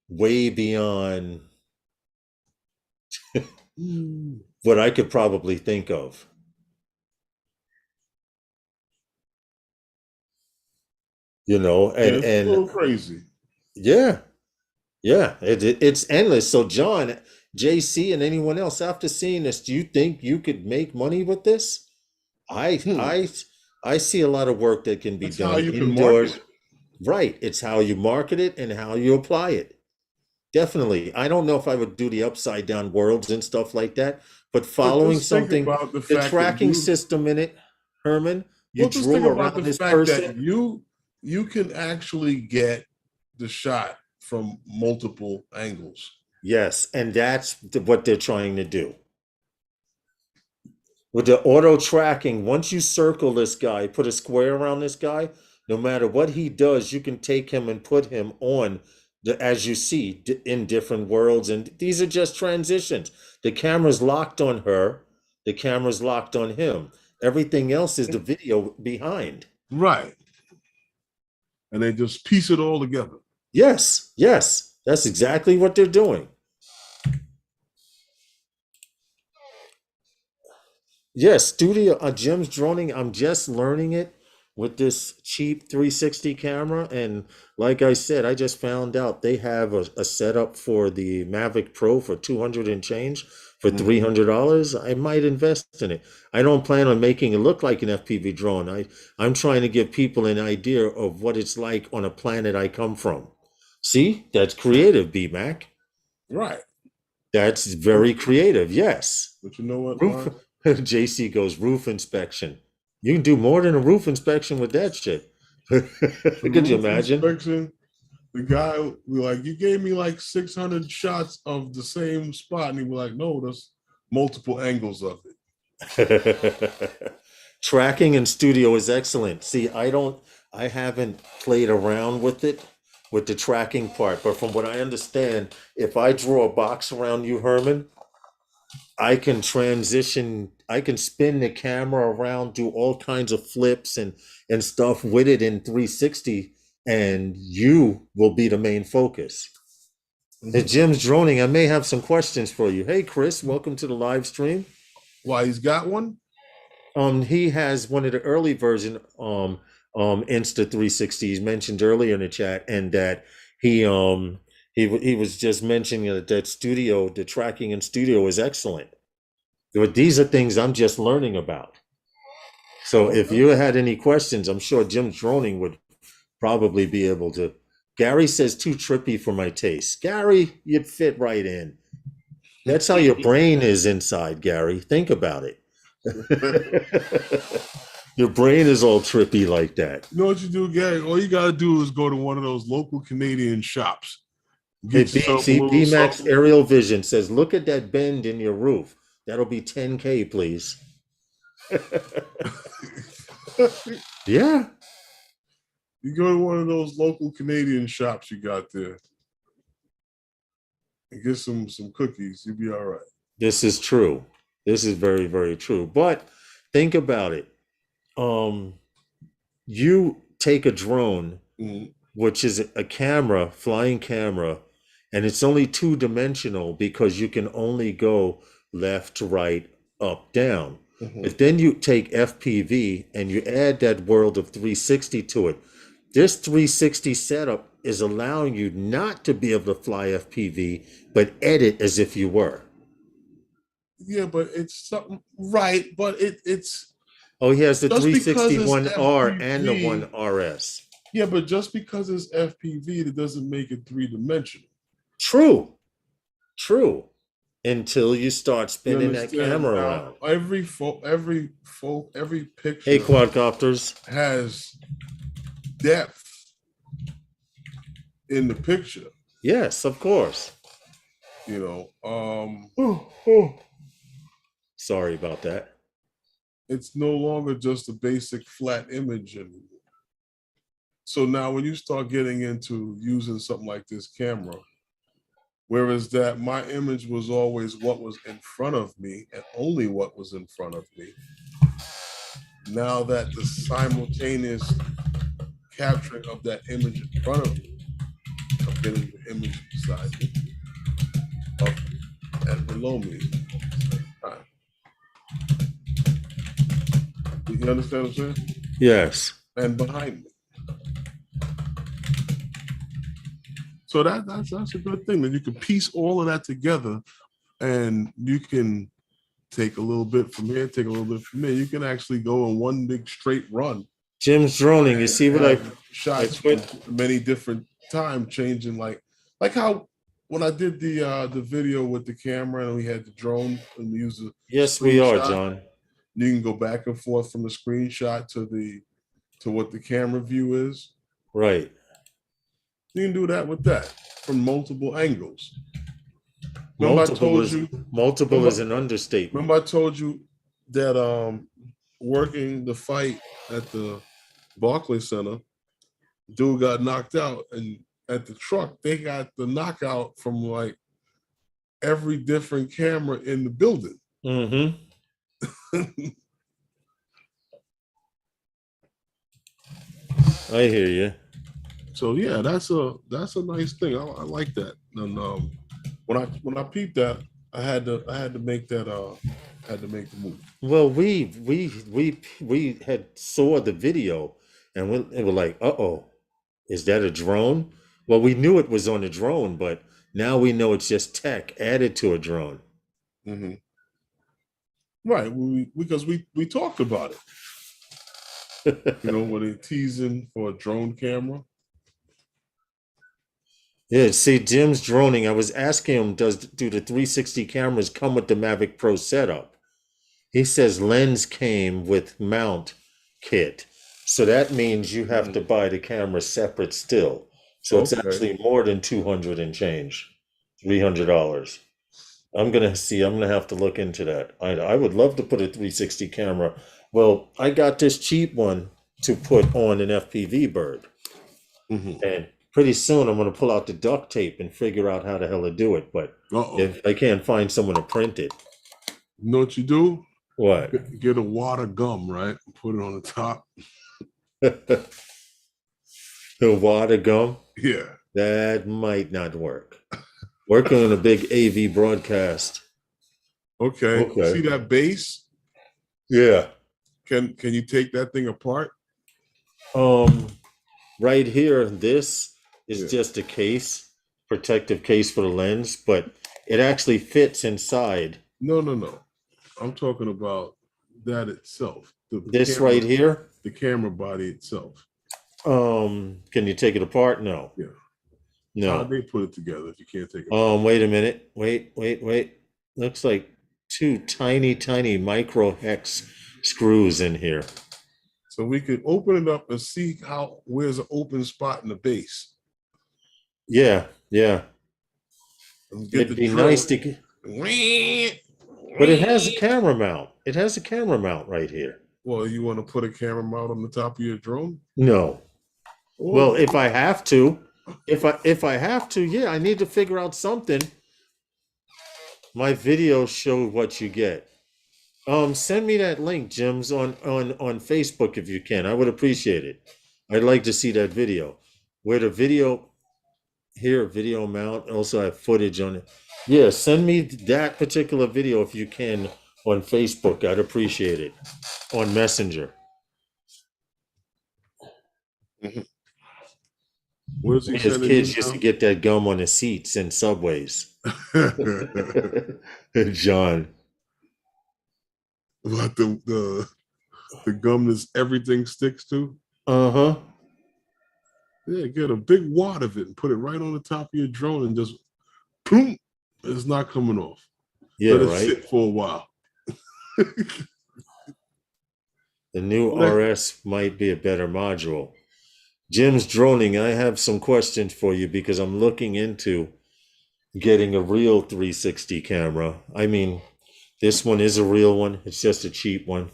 way beyond what I could probably think of. And it's a little crazy. Yeah, it's endless. So John, JC, and anyone else, after seeing this, do you think you could make money with this? I see a lot of work that can be done how you indoors. Can market it. Right. It's how you market it and how you apply it. Definitely. I don't know if I would do the upside down worlds and stuff like that, but following something, the tracking system in it, Herman, you drew around this person. That you can actually get the shot from multiple angles. Yes, and that's what they're trying to do. With the auto tracking, once you circle this guy, put a square around this guy, no matter what he does, you can take him and put him on, as you see, in different worlds. And these are just transitions. The camera's locked on her. The camera's locked on him. Everything else is the video behind. Right. and they just piece it all together. Yes, yes, that's exactly what they're doing. Yes, studio Jim's droning. I'm just learning it with this cheap 360 camera, and like I said, I just found out they have a setup for the Mavic Pro for 200 and change for $300. I might invest in it. I don't plan on making it look like an FPV drone. I'm trying to give people an idea of what it's like on a planet I come from. See, that's creative, BMAC. Right. That's very creative. Yes. But you know what? Roof, JC goes roof inspection. You can do more than a roof inspection with that shit. Could you imagine? Inspection, the guy we like, you gave me like 600 shots of the same spot, and he was like, no, there's multiple angles of it. Tracking in studio is excellent. See, I haven't played around with it, with the tracking part, but from what I understand, if I draw a box around you, Herman, I can transition, I can spin the camera around, do all kinds of flips and stuff with it in 360, and you will be the main focus. As Jim's droning, I may have some questions for you. Hey, Chris, welcome to the live stream. Why, he's got one? He has one of the early version Insta 360s mentioned earlier in the chat, and that he was just mentioning that studio, the tracking in studio is excellent. But these are things I'm just learning about. So if you had any questions, I'm sure Jim Droning would probably be able to. Gary says too trippy for my taste. Gary, you'd fit right in. That's how your brain is inside, Gary. Think about it. Your brain is all trippy like that. You know what you do, Gary? All you got to do is go to one of those local Canadian shops. Hey, BMAX Aerial Vision says, look at that bend in your roof. That'll be 10K, please. Yeah. You go to one of those local Canadian shops you got there and get some cookies. You'll be all right. This is true. This is very, very true. But think about it. You take a drone, which is a camera, flying camera, and it's only two-dimensional because you can only go left, right, up, down. If then you take FPV and you add that world of 360 to it, this 360 setup is allowing you not to be able to fly FPV, but edit as if you were. Yeah, but it's something, right, but it's... Oh, he has the 361R and the 1RS. Yeah, but just because it's FPV, it doesn't make it three-dimensional. True. Until you start spinning that camera around. Every picture. Hey, quadcopters. Has depth in the picture. Yes, of course. You know, sorry about that. It's no longer just a basic flat image anymore. So now when you start getting into using something like this camera, whereas that my image was always what was in front of me and only what was in front of me, now that the simultaneous capturing of that image in front of me, I'm getting the image beside me, up and below me. You understand what I'm saying? Yes. And behind me. So that's a good thing, that you can piece all of that together, and you can take a little bit from here, take a little bit from there. You can actually go in one big straight run. Jim's droning. You see what I shots from many different times, changing like how when I did the video with the camera and we had the drone and use the yes, we are, John. You can go back and forth from the screenshot to what the camera view is. Right. You can do that with that from multiple angles. Multiple is an understatement. Remember I told you that working the fight at the Barclays Center, dude got knocked out, and at the truck, they got the knockout from like every different camera in the building. I hear you. So yeah, that's a nice thing. I like that. And when I peeped that, I had to make that had to make the move. Well, we had saw the video, and we were like, "Uh-oh, is that a drone?" Well, we knew it was on a drone, but now we know it's just tech added to a drone. Mm-hmm. Right, because we talked about it. You know, when they teasing for a drone camera. Yeah, see, Jim's droning. I was asking him, do the 360 cameras come with the Mavic Pro setup? He says lens came with mount kit. So that means you have to buy the camera separate still. So it's actually more than 200 and change, $300. I'm gonna have to look into that. I would love to put a 360 camera. Well, I got this cheap one to put on an FPV bird. Mm-hmm. And pretty soon I'm going to pull out the duct tape and figure out how the hell to do it. But if I can't find someone to print it. You know what you do? What? Get a wad of gum, right? Put it on the top. The wad of gum? Yeah. That might not work. Working on a big AV broadcast. Okay. See that base? Yeah. Can you take that thing apart? Right here, this is just a case, protective case for the lens, but it actually fits inside. No. I'm talking about that itself. This camera, right here? The camera body itself. Can you take it apart? No. Yeah. No. How they put it together if you can't take it apart? Wait a minute. Wait. Looks like two tiny micro hex screws in here. So we could open it up and see where's an open spot in the base. Yeah. It'd be nice to get. But it has a camera mount. It has a camera mount right here. Well, you want to put a camera mount on the top of your drone? No. Well, if I have to, yeah, I need to figure out something. My videos show what you get. Send me that link, Jims, on Facebook if you can. I would appreciate it. I'd like to see that video. Where the video mount, also have footage on it. Yeah, send me that particular video if you can on Facebook. I'd appreciate it. On Messenger. Mm-hmm. Where's he His kids used to get that gum on the seats in subways. John. What the gum that everything sticks to? Uh-huh. Yeah, get a big wad of it and put it right on the top of your drone and just boom, it's not coming off. Yeah, let it right. sit for a while. The new RS might be a better module. Jim's droning. I have some questions for you because I'm looking into getting a real 360 camera. I mean, this one is a real one. It's just a cheap one.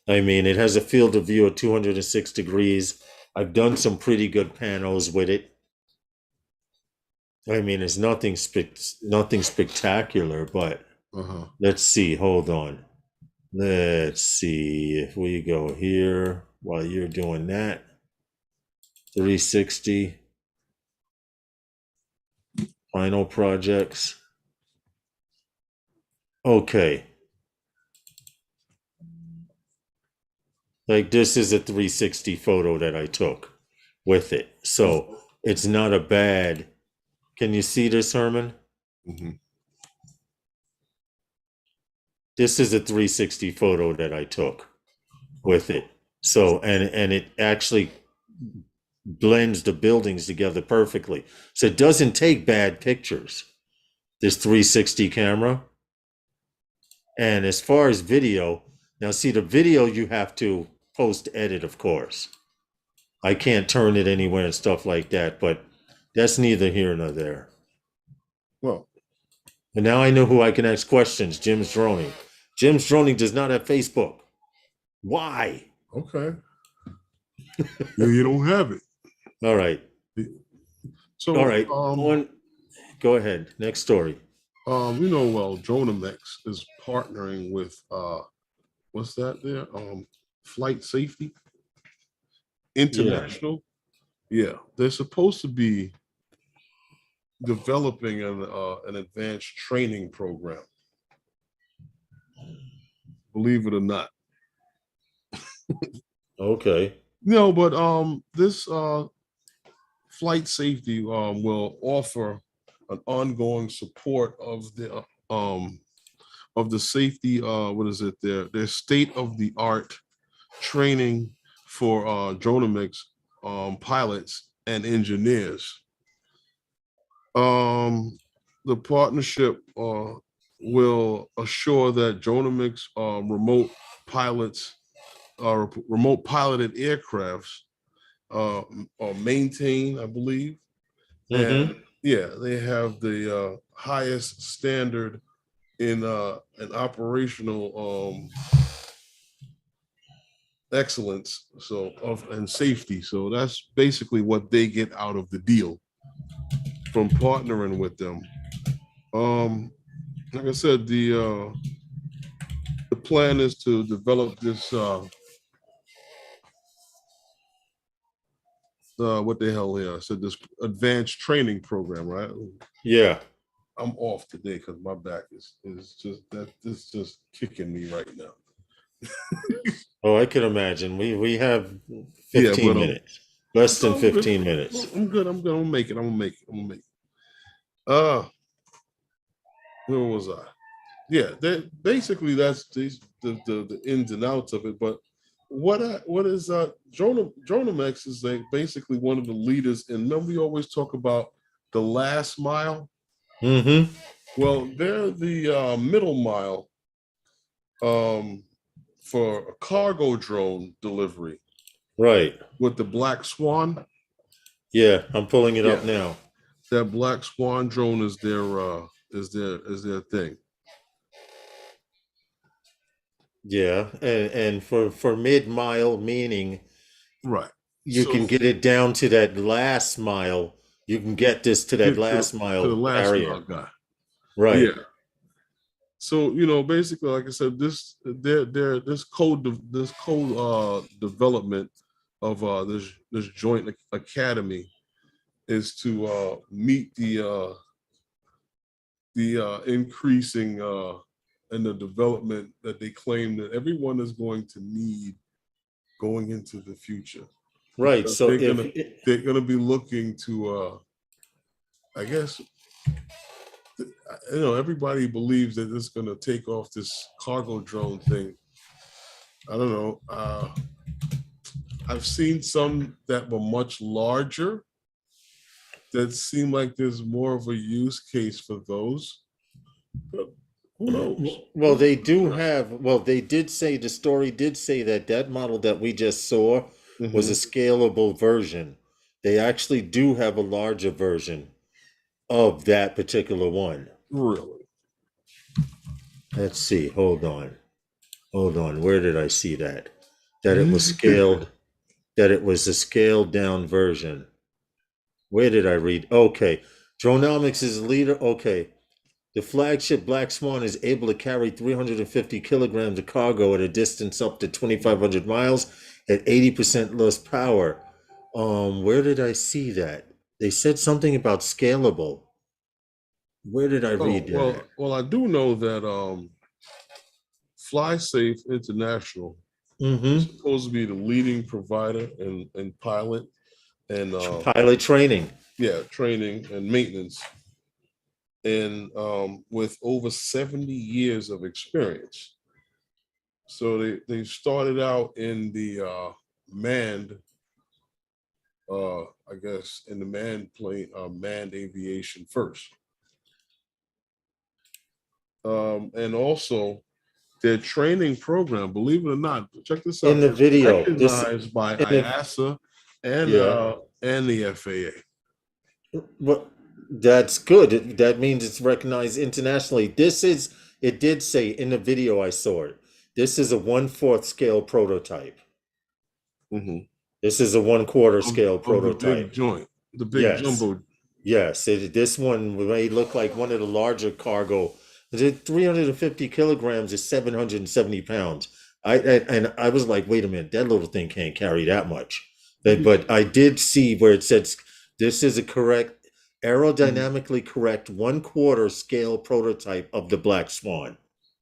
I mean, it has a field of view of 206 degrees. I've done some pretty good panels with it. I mean, it's nothing spectacular, but let's see. Hold on. Let's see if we go here while you're doing that. 360. Final projects. Okay. Like this is a 360 photo that I took with it. So it's not a bad. Can you see this, Herman? Mm-hmm. This is a 360 photo that I took with it. So, and it actually blends the buildings together perfectly. So it doesn't take bad pictures, this 360 camera. And as far as video, now see the video you have to post edit, of course. I can't turn it anywhere and stuff like that, but that's neither here nor there. Well, and now I know who I can ask questions. Jim's Droning. Jim's Droning does not have Facebook. Why? Okay. You don't have it. All right. So, all right. Go ahead. Next story. DRONAMICS is partnering with what's that there? FlightSafety International. Yeah, they're supposed to be developing an advanced training program. Believe it or not. Okay. No, but this FlightSafety will offer an ongoing support of the safety, what is it, their state-of-the-art training for DRONAMICS pilots and engineers. The partnership will assure that DRONAMICS remote piloted aircrafts are maintained, I believe. Mm-hmm. And yeah, they have the highest standard in operational excellence, and safety. So that's basically what they get out of the deal from partnering with them. Like I said, the plan is to develop this what the hell here? I said this advanced training program, right? Yeah. I'm off today because my back is just kicking me right now. Oh, I can imagine. We have Yeah, 15 but minutes. Less than I'm good. 15 minutes. I'm good. I'm gonna make it. I'm gonna make it. I'm gonna make it. Where was I? Yeah, basically that's the ins and outs of it. But what is DRONAMICS is like basically one of the leaders. And remember, we always talk about the last mile. Mm-hmm. Well, they're the middle mile for a cargo drone delivery. Right. With the Black Swan. Yeah, I'm pulling it up now. That Black Swan drone is their thing. Yeah, and for mid-mile, meaning right, you can get it down to that last mile. You can get this to that last mile to the last area. mile guy. Right. Yeah. So basically, like I said, this code development of this joint academy is to meet the increasing and the development that they claim that everyone is going to need going into the future. Right. Because So they're gonna be looking to I guess everybody believes that it's gonna take off this cargo drone thing. I don't know. I've seen some that were much larger that seem like there's more of a use case for those. But who knows? Well, they do have. Well, they did say the story did say that model that we just saw was a scalable version. They actually do have a larger version of that particular one. Really? Let's see. Hold on. Where did I see that? That it was scaled. That it was a scaled down version. Where did I read? Okay. DRONAMICS is a leader. Okay. The flagship Black Swan is able to carry 350 kilograms of cargo at a distance up to 2,500 miles at 80% less power. Where did I see that? They said something about scalable. Where did I read that? Well, I do know that FlySafe International is supposed to be the leading provider in pilot and pilot training. Yeah, training and maintenance. And with over 70 years of experience. So they started out in the manned, I guess, in the manned aviation first. And also their training program, believe it or not, check this out. In the video, recognized by IASA and the FAA. Well, that's good. That means it's recognized internationally. It did say in the video I saw it. This is a 1/4 scale prototype. This is a 1/4 scale prototype. The big joint, the big jumbo. Yes, this one may look like one of the larger cargo. 350 kilograms is 770 pounds. I was like, wait a minute, that little thing can't carry that much. But I did see where it says this is a correct, aerodynamically correct 1/4 scale prototype of the Black Swan.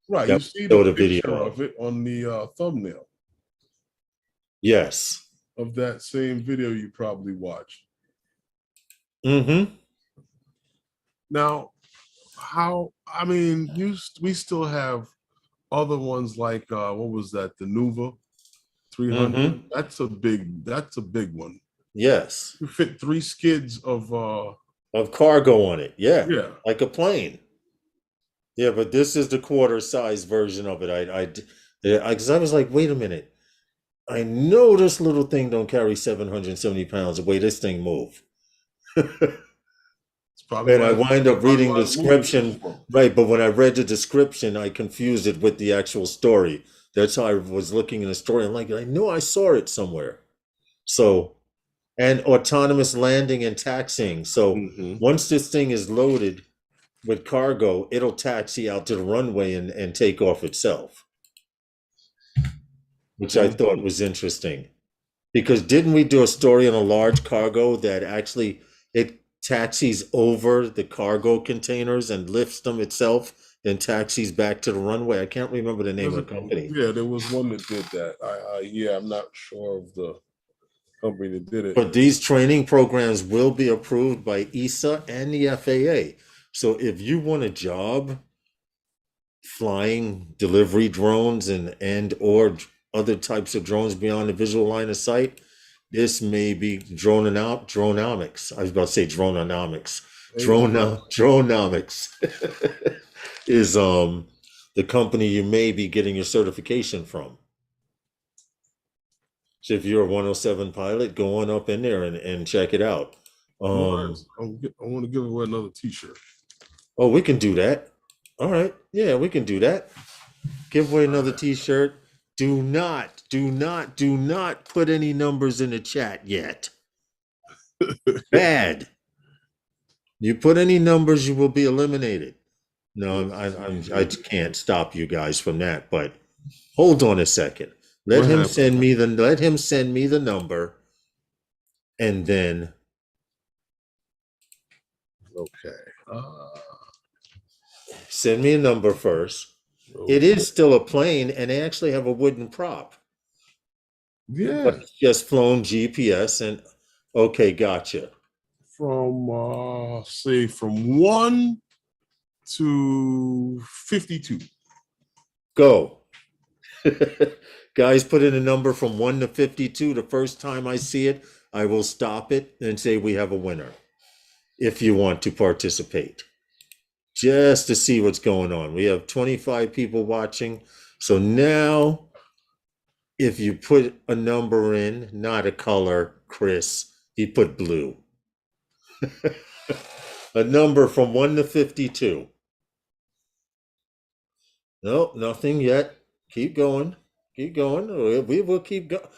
Right, That you was see showed the a video picture of. of it on the thumbnail Yes. of that same video you probably watched. Mm-hmm. Now, I mean, we still have other ones like what was that? The Nuva 300. Mm-hmm. That's a big one. Yes. You fit 3 skids Of cargo on it. Yeah. yeah. Like a plane. Yeah, but this is the quarter size version of it. Because I was like, wait a minute. I know this little thing don't carry 770 pounds. The way this thing move. It's probably And why I wind up reading the it's moving so description, slow. right? But when I read the description, I confused it with the actual story. That's how I was looking in the story. I'm like, I know I saw it somewhere. So, and autonomous landing and taxiing. So Mhm. once this thing is loaded with cargo, it'll taxi out to the runway and take off itself, which I thought was interesting. Because didn't we do a story on a large cargo that actually it taxis over the cargo containers and lifts them itself, then taxis back to the runway? I can't remember the name of the company. Yeah, there was one that did that. Yeah, I'm not sure of the company that did it. But these training programs will be approved by ESA and the FAA. So if you want a job flying delivery drones and or other types of drones beyond the visual line of sight, this may be DRONAMICS. I was about to say DRONAMICS. DRONAMICS is the company you may be getting your certification from. So if you're a 107 pilot, go on up in there and check it out. I want to give away another T-shirt. Oh, we can do that. All right. Yeah, we can do that. Give away another T-shirt. Do not put any numbers in the chat yet. Bad. You put any numbers, you will be eliminated. No, I can't stop you guys from that. But hold on a second. Let him send me the number, and then. Okay. Send me a number first. It is still a plane, and they actually have a wooden prop. Yeah. But it's just flown GPS, and okay, gotcha. From say from 1 to 52. Go. Guys, put in a number from 1 to 52. The first time I see it, I will stop it and say we have a winner. If you want to participate, just to see what's going on. We have 25 people watching. So now, if you put a number in, not a color, Chris, he put blue. A number from 1 to 52. No, nothing yet. Keep going. Keep going. We will keep going.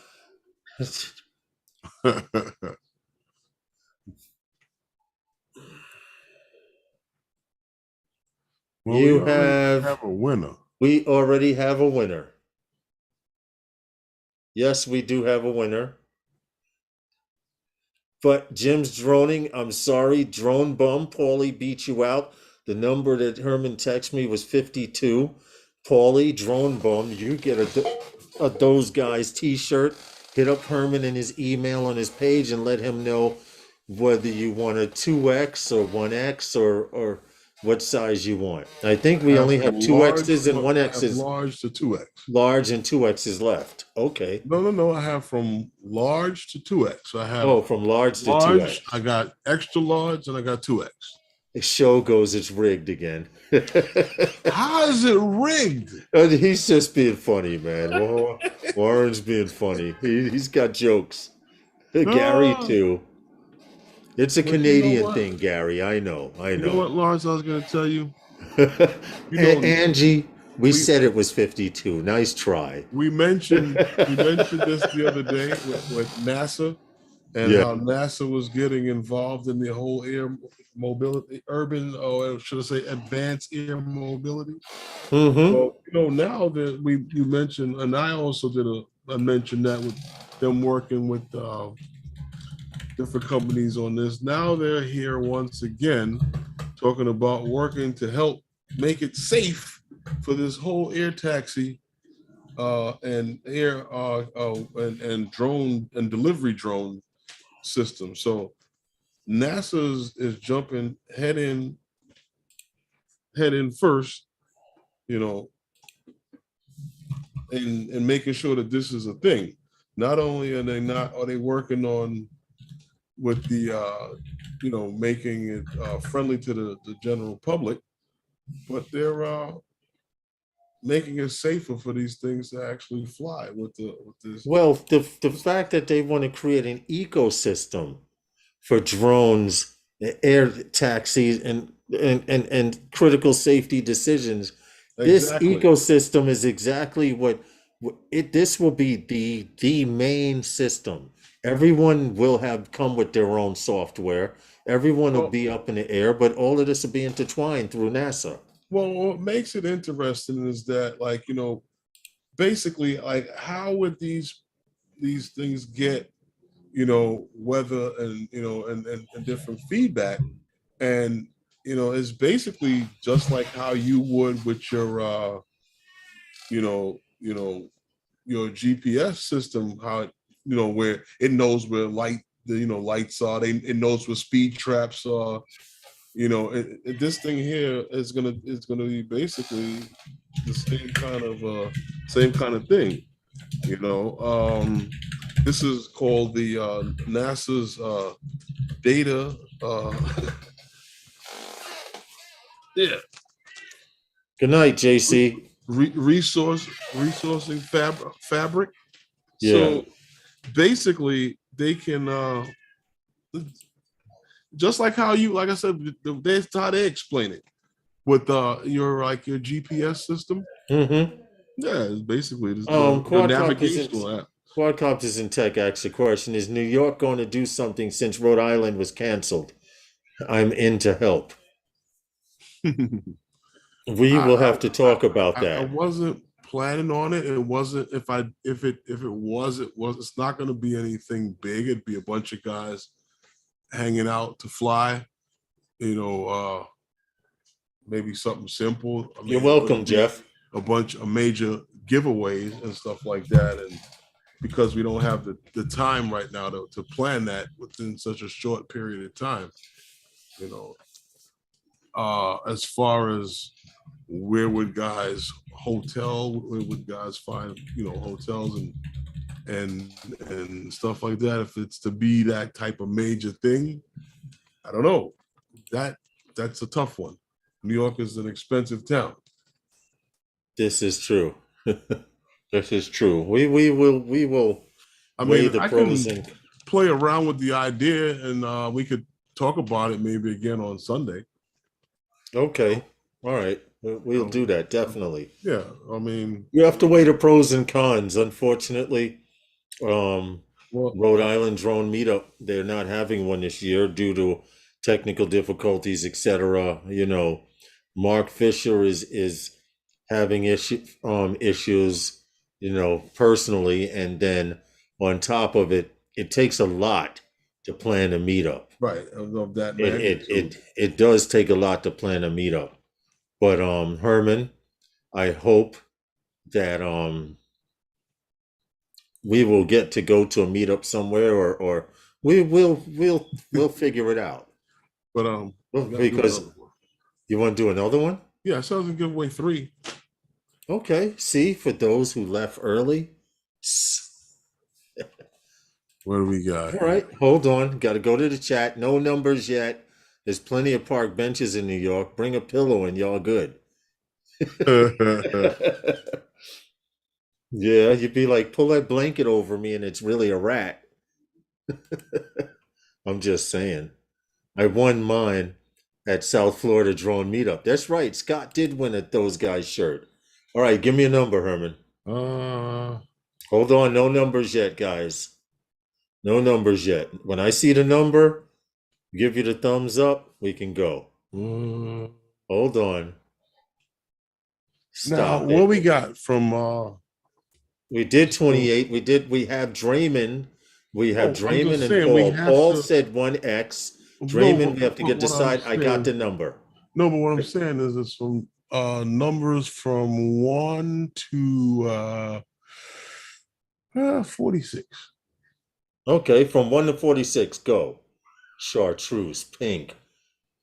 Well, You we have a winner. We already have a winner. Yes, we do have a winner. But Jim's droning. I'm sorry, drone bum. Paulie beat you out. The number that Herman texted me was 52. Paulie, drone bum, you get a those guys t-shirt. Hit up Herman in his email on his page and let him know whether you want a 2X or 1X or what size you want. I think we only have 2Xs and 1Xs. Large to 2X. Large and 2Xs left. Okay. No. I have from large to 2X. I have from large to 2X. I got extra large and I got 2X. The show goes, it's rigged again. How is it rigged? He's just being funny, man. Warren's being funny. He's got jokes. Gary too. It's a Canadian thing, Gary. I know. You know what, Lawrence? I was going to tell you. Angie, we said it was 52. Nice try. We mentioned this the other day with NASA and how NASA was getting involved in the whole air mobility, or should I say advanced air mobility. So, now that you mentioned, and I also did I mentioned that with them working with different companies on this. Now they're here once again talking about working to help make it safe for this whole air taxi and air and drone and delivery drone system. So NASA is jumping head in first, you know, and making sure that this is a thing. Not only are they working on with the making it friendly to the general public, but they're making it safer for these things to actually fly with this. Well, the fact that they want to create an ecosystem for drones, air taxis, and critical safety decisions. This Exactly. ecosystem is exactly what it. This will be the main system. Everyone will have come with their own software. Everyone will Well, be up in the air, but all of this will be intertwined through NASA. well, what makes it interesting is that, like, basically, like, how would these things get, weather and and different feedback, and it's basically just like how you would with your you know you know your GPS system, how where it knows where lights are, it knows where speed traps are. This thing here is gonna be basically the same kind of thing. This is called the NASA's data. Yeah, Good night, JC. resourcing fabric. Yeah. So basically, they can just like how like I said, that's how they explain it with your GPS system. Mm-hmm. Yeah, it's basically the navigational app. Quadcopters in Tech asks a question: is New York going to do something since Rhode Island was canceled? I'm in to help. We will have to talk about I that. wasn't planning on it. It wasn't. If it was, it's not going to be anything big. It'd be a bunch of guys hanging out to fly. Maybe something simple. I mean, You're welcome, Jeff. A bunch of major giveaways and stuff like that, and because we don't have the time right now to plan that within such a short period of time, as far as where would guys find hotels and stuff like that, if it's to be that type of major thing, I don't know. That's a tough one. New York is an expensive town. This is true. This is true. We will weigh the pros and play around with the idea, and we could talk about it maybe again on Sunday. Okay. All right. We'll do that, definitely. Yeah. I mean, you have to weigh the pros and cons. Unfortunately, Rhode Island drone meetup, they're not having one this year due to technical difficulties, etc. Mark Fisher is having issues, personally, and then on top of it, it takes a lot to plan a meetup. Right, of that magnitude. It does take a lot to plan a meetup. But Herman, I hope that we will get to go to a meetup somewhere, or we'll figure it out. But because you want to do another one? Yeah, so I was gonna give away 3. Okay. See, for those who left early. What do we got? All right, hold on. Got to go to the chat. No numbers yet. There's plenty of park benches in New York. Bring a pillow and y'all good. Yeah, you'd be like, pull that blanket over me and it's really a rat. I'm just saying. I won mine at South Florida Drone Meetup. That's right. Scott did win at those guys' shirt. All right, give me a number, Herman. Hold on. No numbers yet, guys. No numbers yet. When I see the number, give you the thumbs up, we can go. Hold on. Stop now, what we got from we did 28. We have Draymond We have I'm Draymond just and saying we Paul. have Paul to. said 1X. No, Draymond, we have to get what I'm decide. I got the saying. number. No, but what I'm saying is it's from numbers from 1 to 46. Okay, from 1 to 46, go. Chartreuse, pink,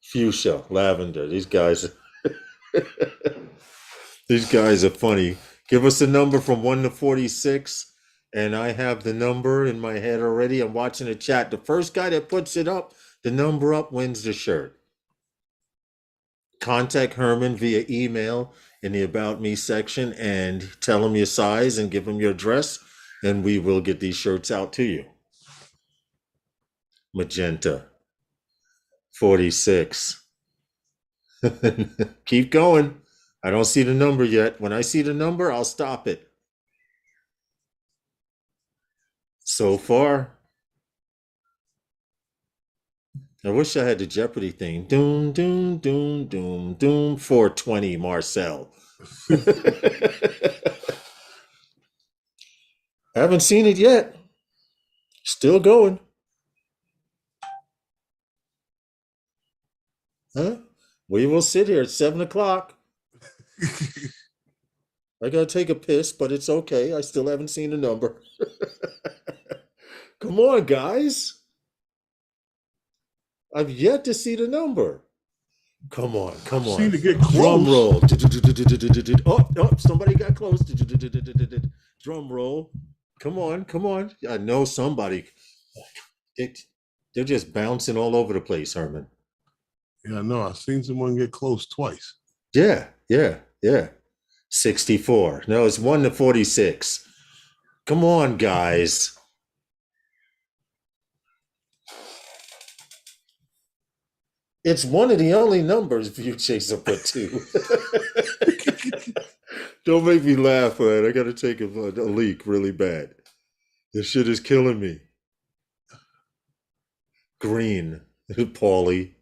fuchsia, lavender. These guys these guys are funny. Give us a number from 1 to 46. And I have the number in my head already. I'm watching the chat. The first guy that puts it up, the number up, wins the shirt. Contact Herman via email in the About Me section and tell him your size and give him your address, and we will get these shirts out to you. Magenta 46. Keep going. I don't see the number yet. When I see the number, I'll stop it. So far, I wish I had the Jeopardy thing. Doom, doom, doom, doom, doom. 420, Marcel. Haven't seen it yet. Still going. Huh? We will sit here at 7 o'clock. I gotta take a piss, but it's okay. I still haven't seen the number. Come on, guys. I've yet to see the number. Come on, come on. Seem to get close. Drum roll. Oh, somebody got close. Drum roll. Come on, come on. I know somebody. They're just bouncing all over the place, Herman. Yeah, no, I've seen someone get close twice. Yeah. 64. No, it's 1 to 46. Come on, guys. It's one of the only numbers View Chaser put to. Don't make me laugh, man. I got to take a leak really bad. This shit is killing me. Green, Paulie.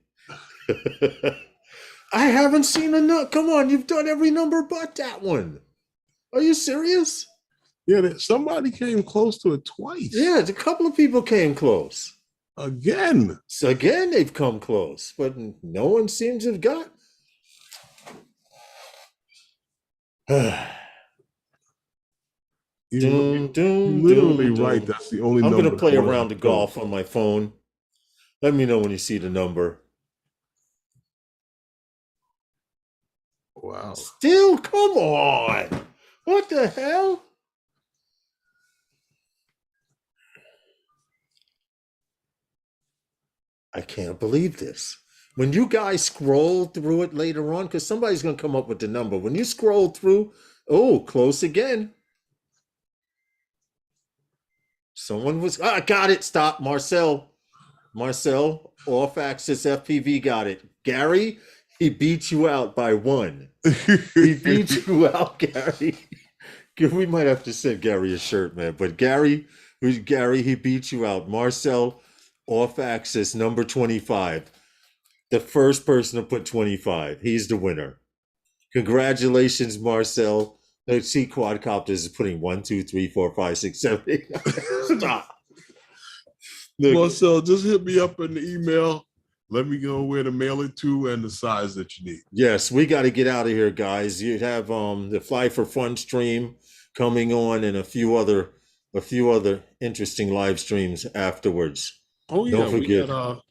I haven't seen a nut. Come on, you've done every number but that one. Are you serious? Yeah, somebody came close to it twice. Yeah, a couple of people came close. Again. So again, they've come close, but no one seems to have got. You're literally right. That's the only number. I'm going to play around the golf on my phone. Let me know when you see the number. Wow. Still, come on. What the hell? I can't believe this. When you guys scroll through it later on, because somebody's going to come up with the number. When you scroll through, oh, close again. Someone was, got it. Stop. Marcel, off axis FPV got it. Gary, he beat you out by 1. He beat you out, Gary. We might have to send Gary a shirt, man. But Gary, he beat you out. Marcel, off axis, number 25. The first person to put 25. He's the winner. Congratulations, Marcel. The C quadcopters is putting 1, 2, 3, 4, 5, 6, 7, 8. Stop. Marcel, just hit me up in the email. Let me know where to mail it to and the size that you need. Yes, we got to get out of here, guys. You have the Fly for Fun stream coming on and a few other interesting live streams afterwards. Oh yeah, don't forget. We got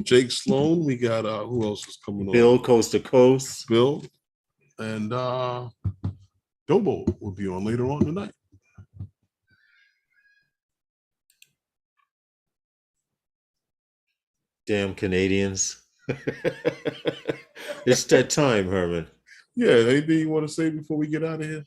Jake Sloan. We got who else is coming on? Bill Coast to Coast. Bill and Dobo will be on later on tonight. Damn Canadians. It's that time, Herman. Yeah, anything you want to say before we get out of here?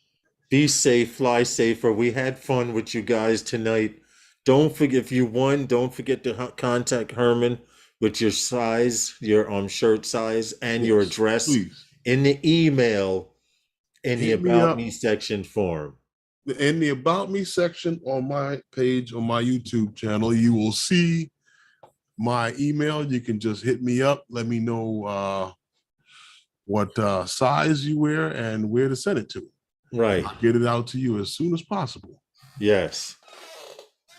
Be safe, fly safer. We had fun with you guys tonight. Don't forget, if you won, don't forget to contact Herman with your size, your shirt size, and your address in the email in the About Me section form. In the About Me section on my page on my YouTube channel, you will see my email. You can just hit me up. Let me know what size you wear and where to send it to. Right. I'll get it out to you as soon as possible. Yes.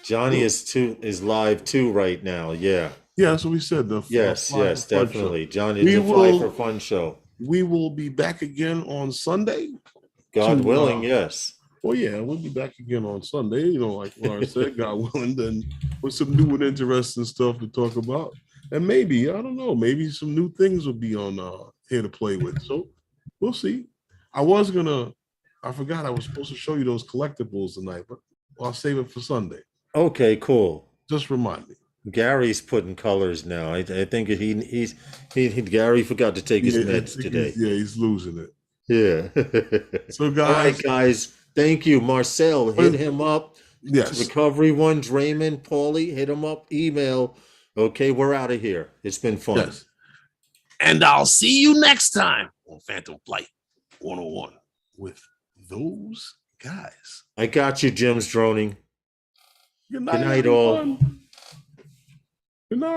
Johnny is live too right now. Yeah. Yeah, that's what we said. The Yes, Fly yes, for Fun show. definitely. Johnny, We the Fly will- for Fun show. We will be back again on Sunday. God willing, yes. Well, yeah, we'll be back again on Sunday. You know, like Lawrence said, God willing, then with some new and interesting stuff to talk about. And maybe, I don't know, maybe some new things will be on here to play with. So we'll see. I forgot I was supposed to show you those collectibles tonight, but I'll save it for Sunday. Okay, cool. Just remind me. Gary's putting colors now. I think Gary forgot to take his meds today. He's losing it. Yeah. So guys, all right, guys. Thank you, Marcel. Hit him up. Yes. Recovery One, Draymond, Paulie. Hit him up. Email. Okay, we're out of here. It's been fun. Yes. And I'll see you next time on Phantom Flight 101 with those guys. I got you, Jim's droning. Good night, all. Good night.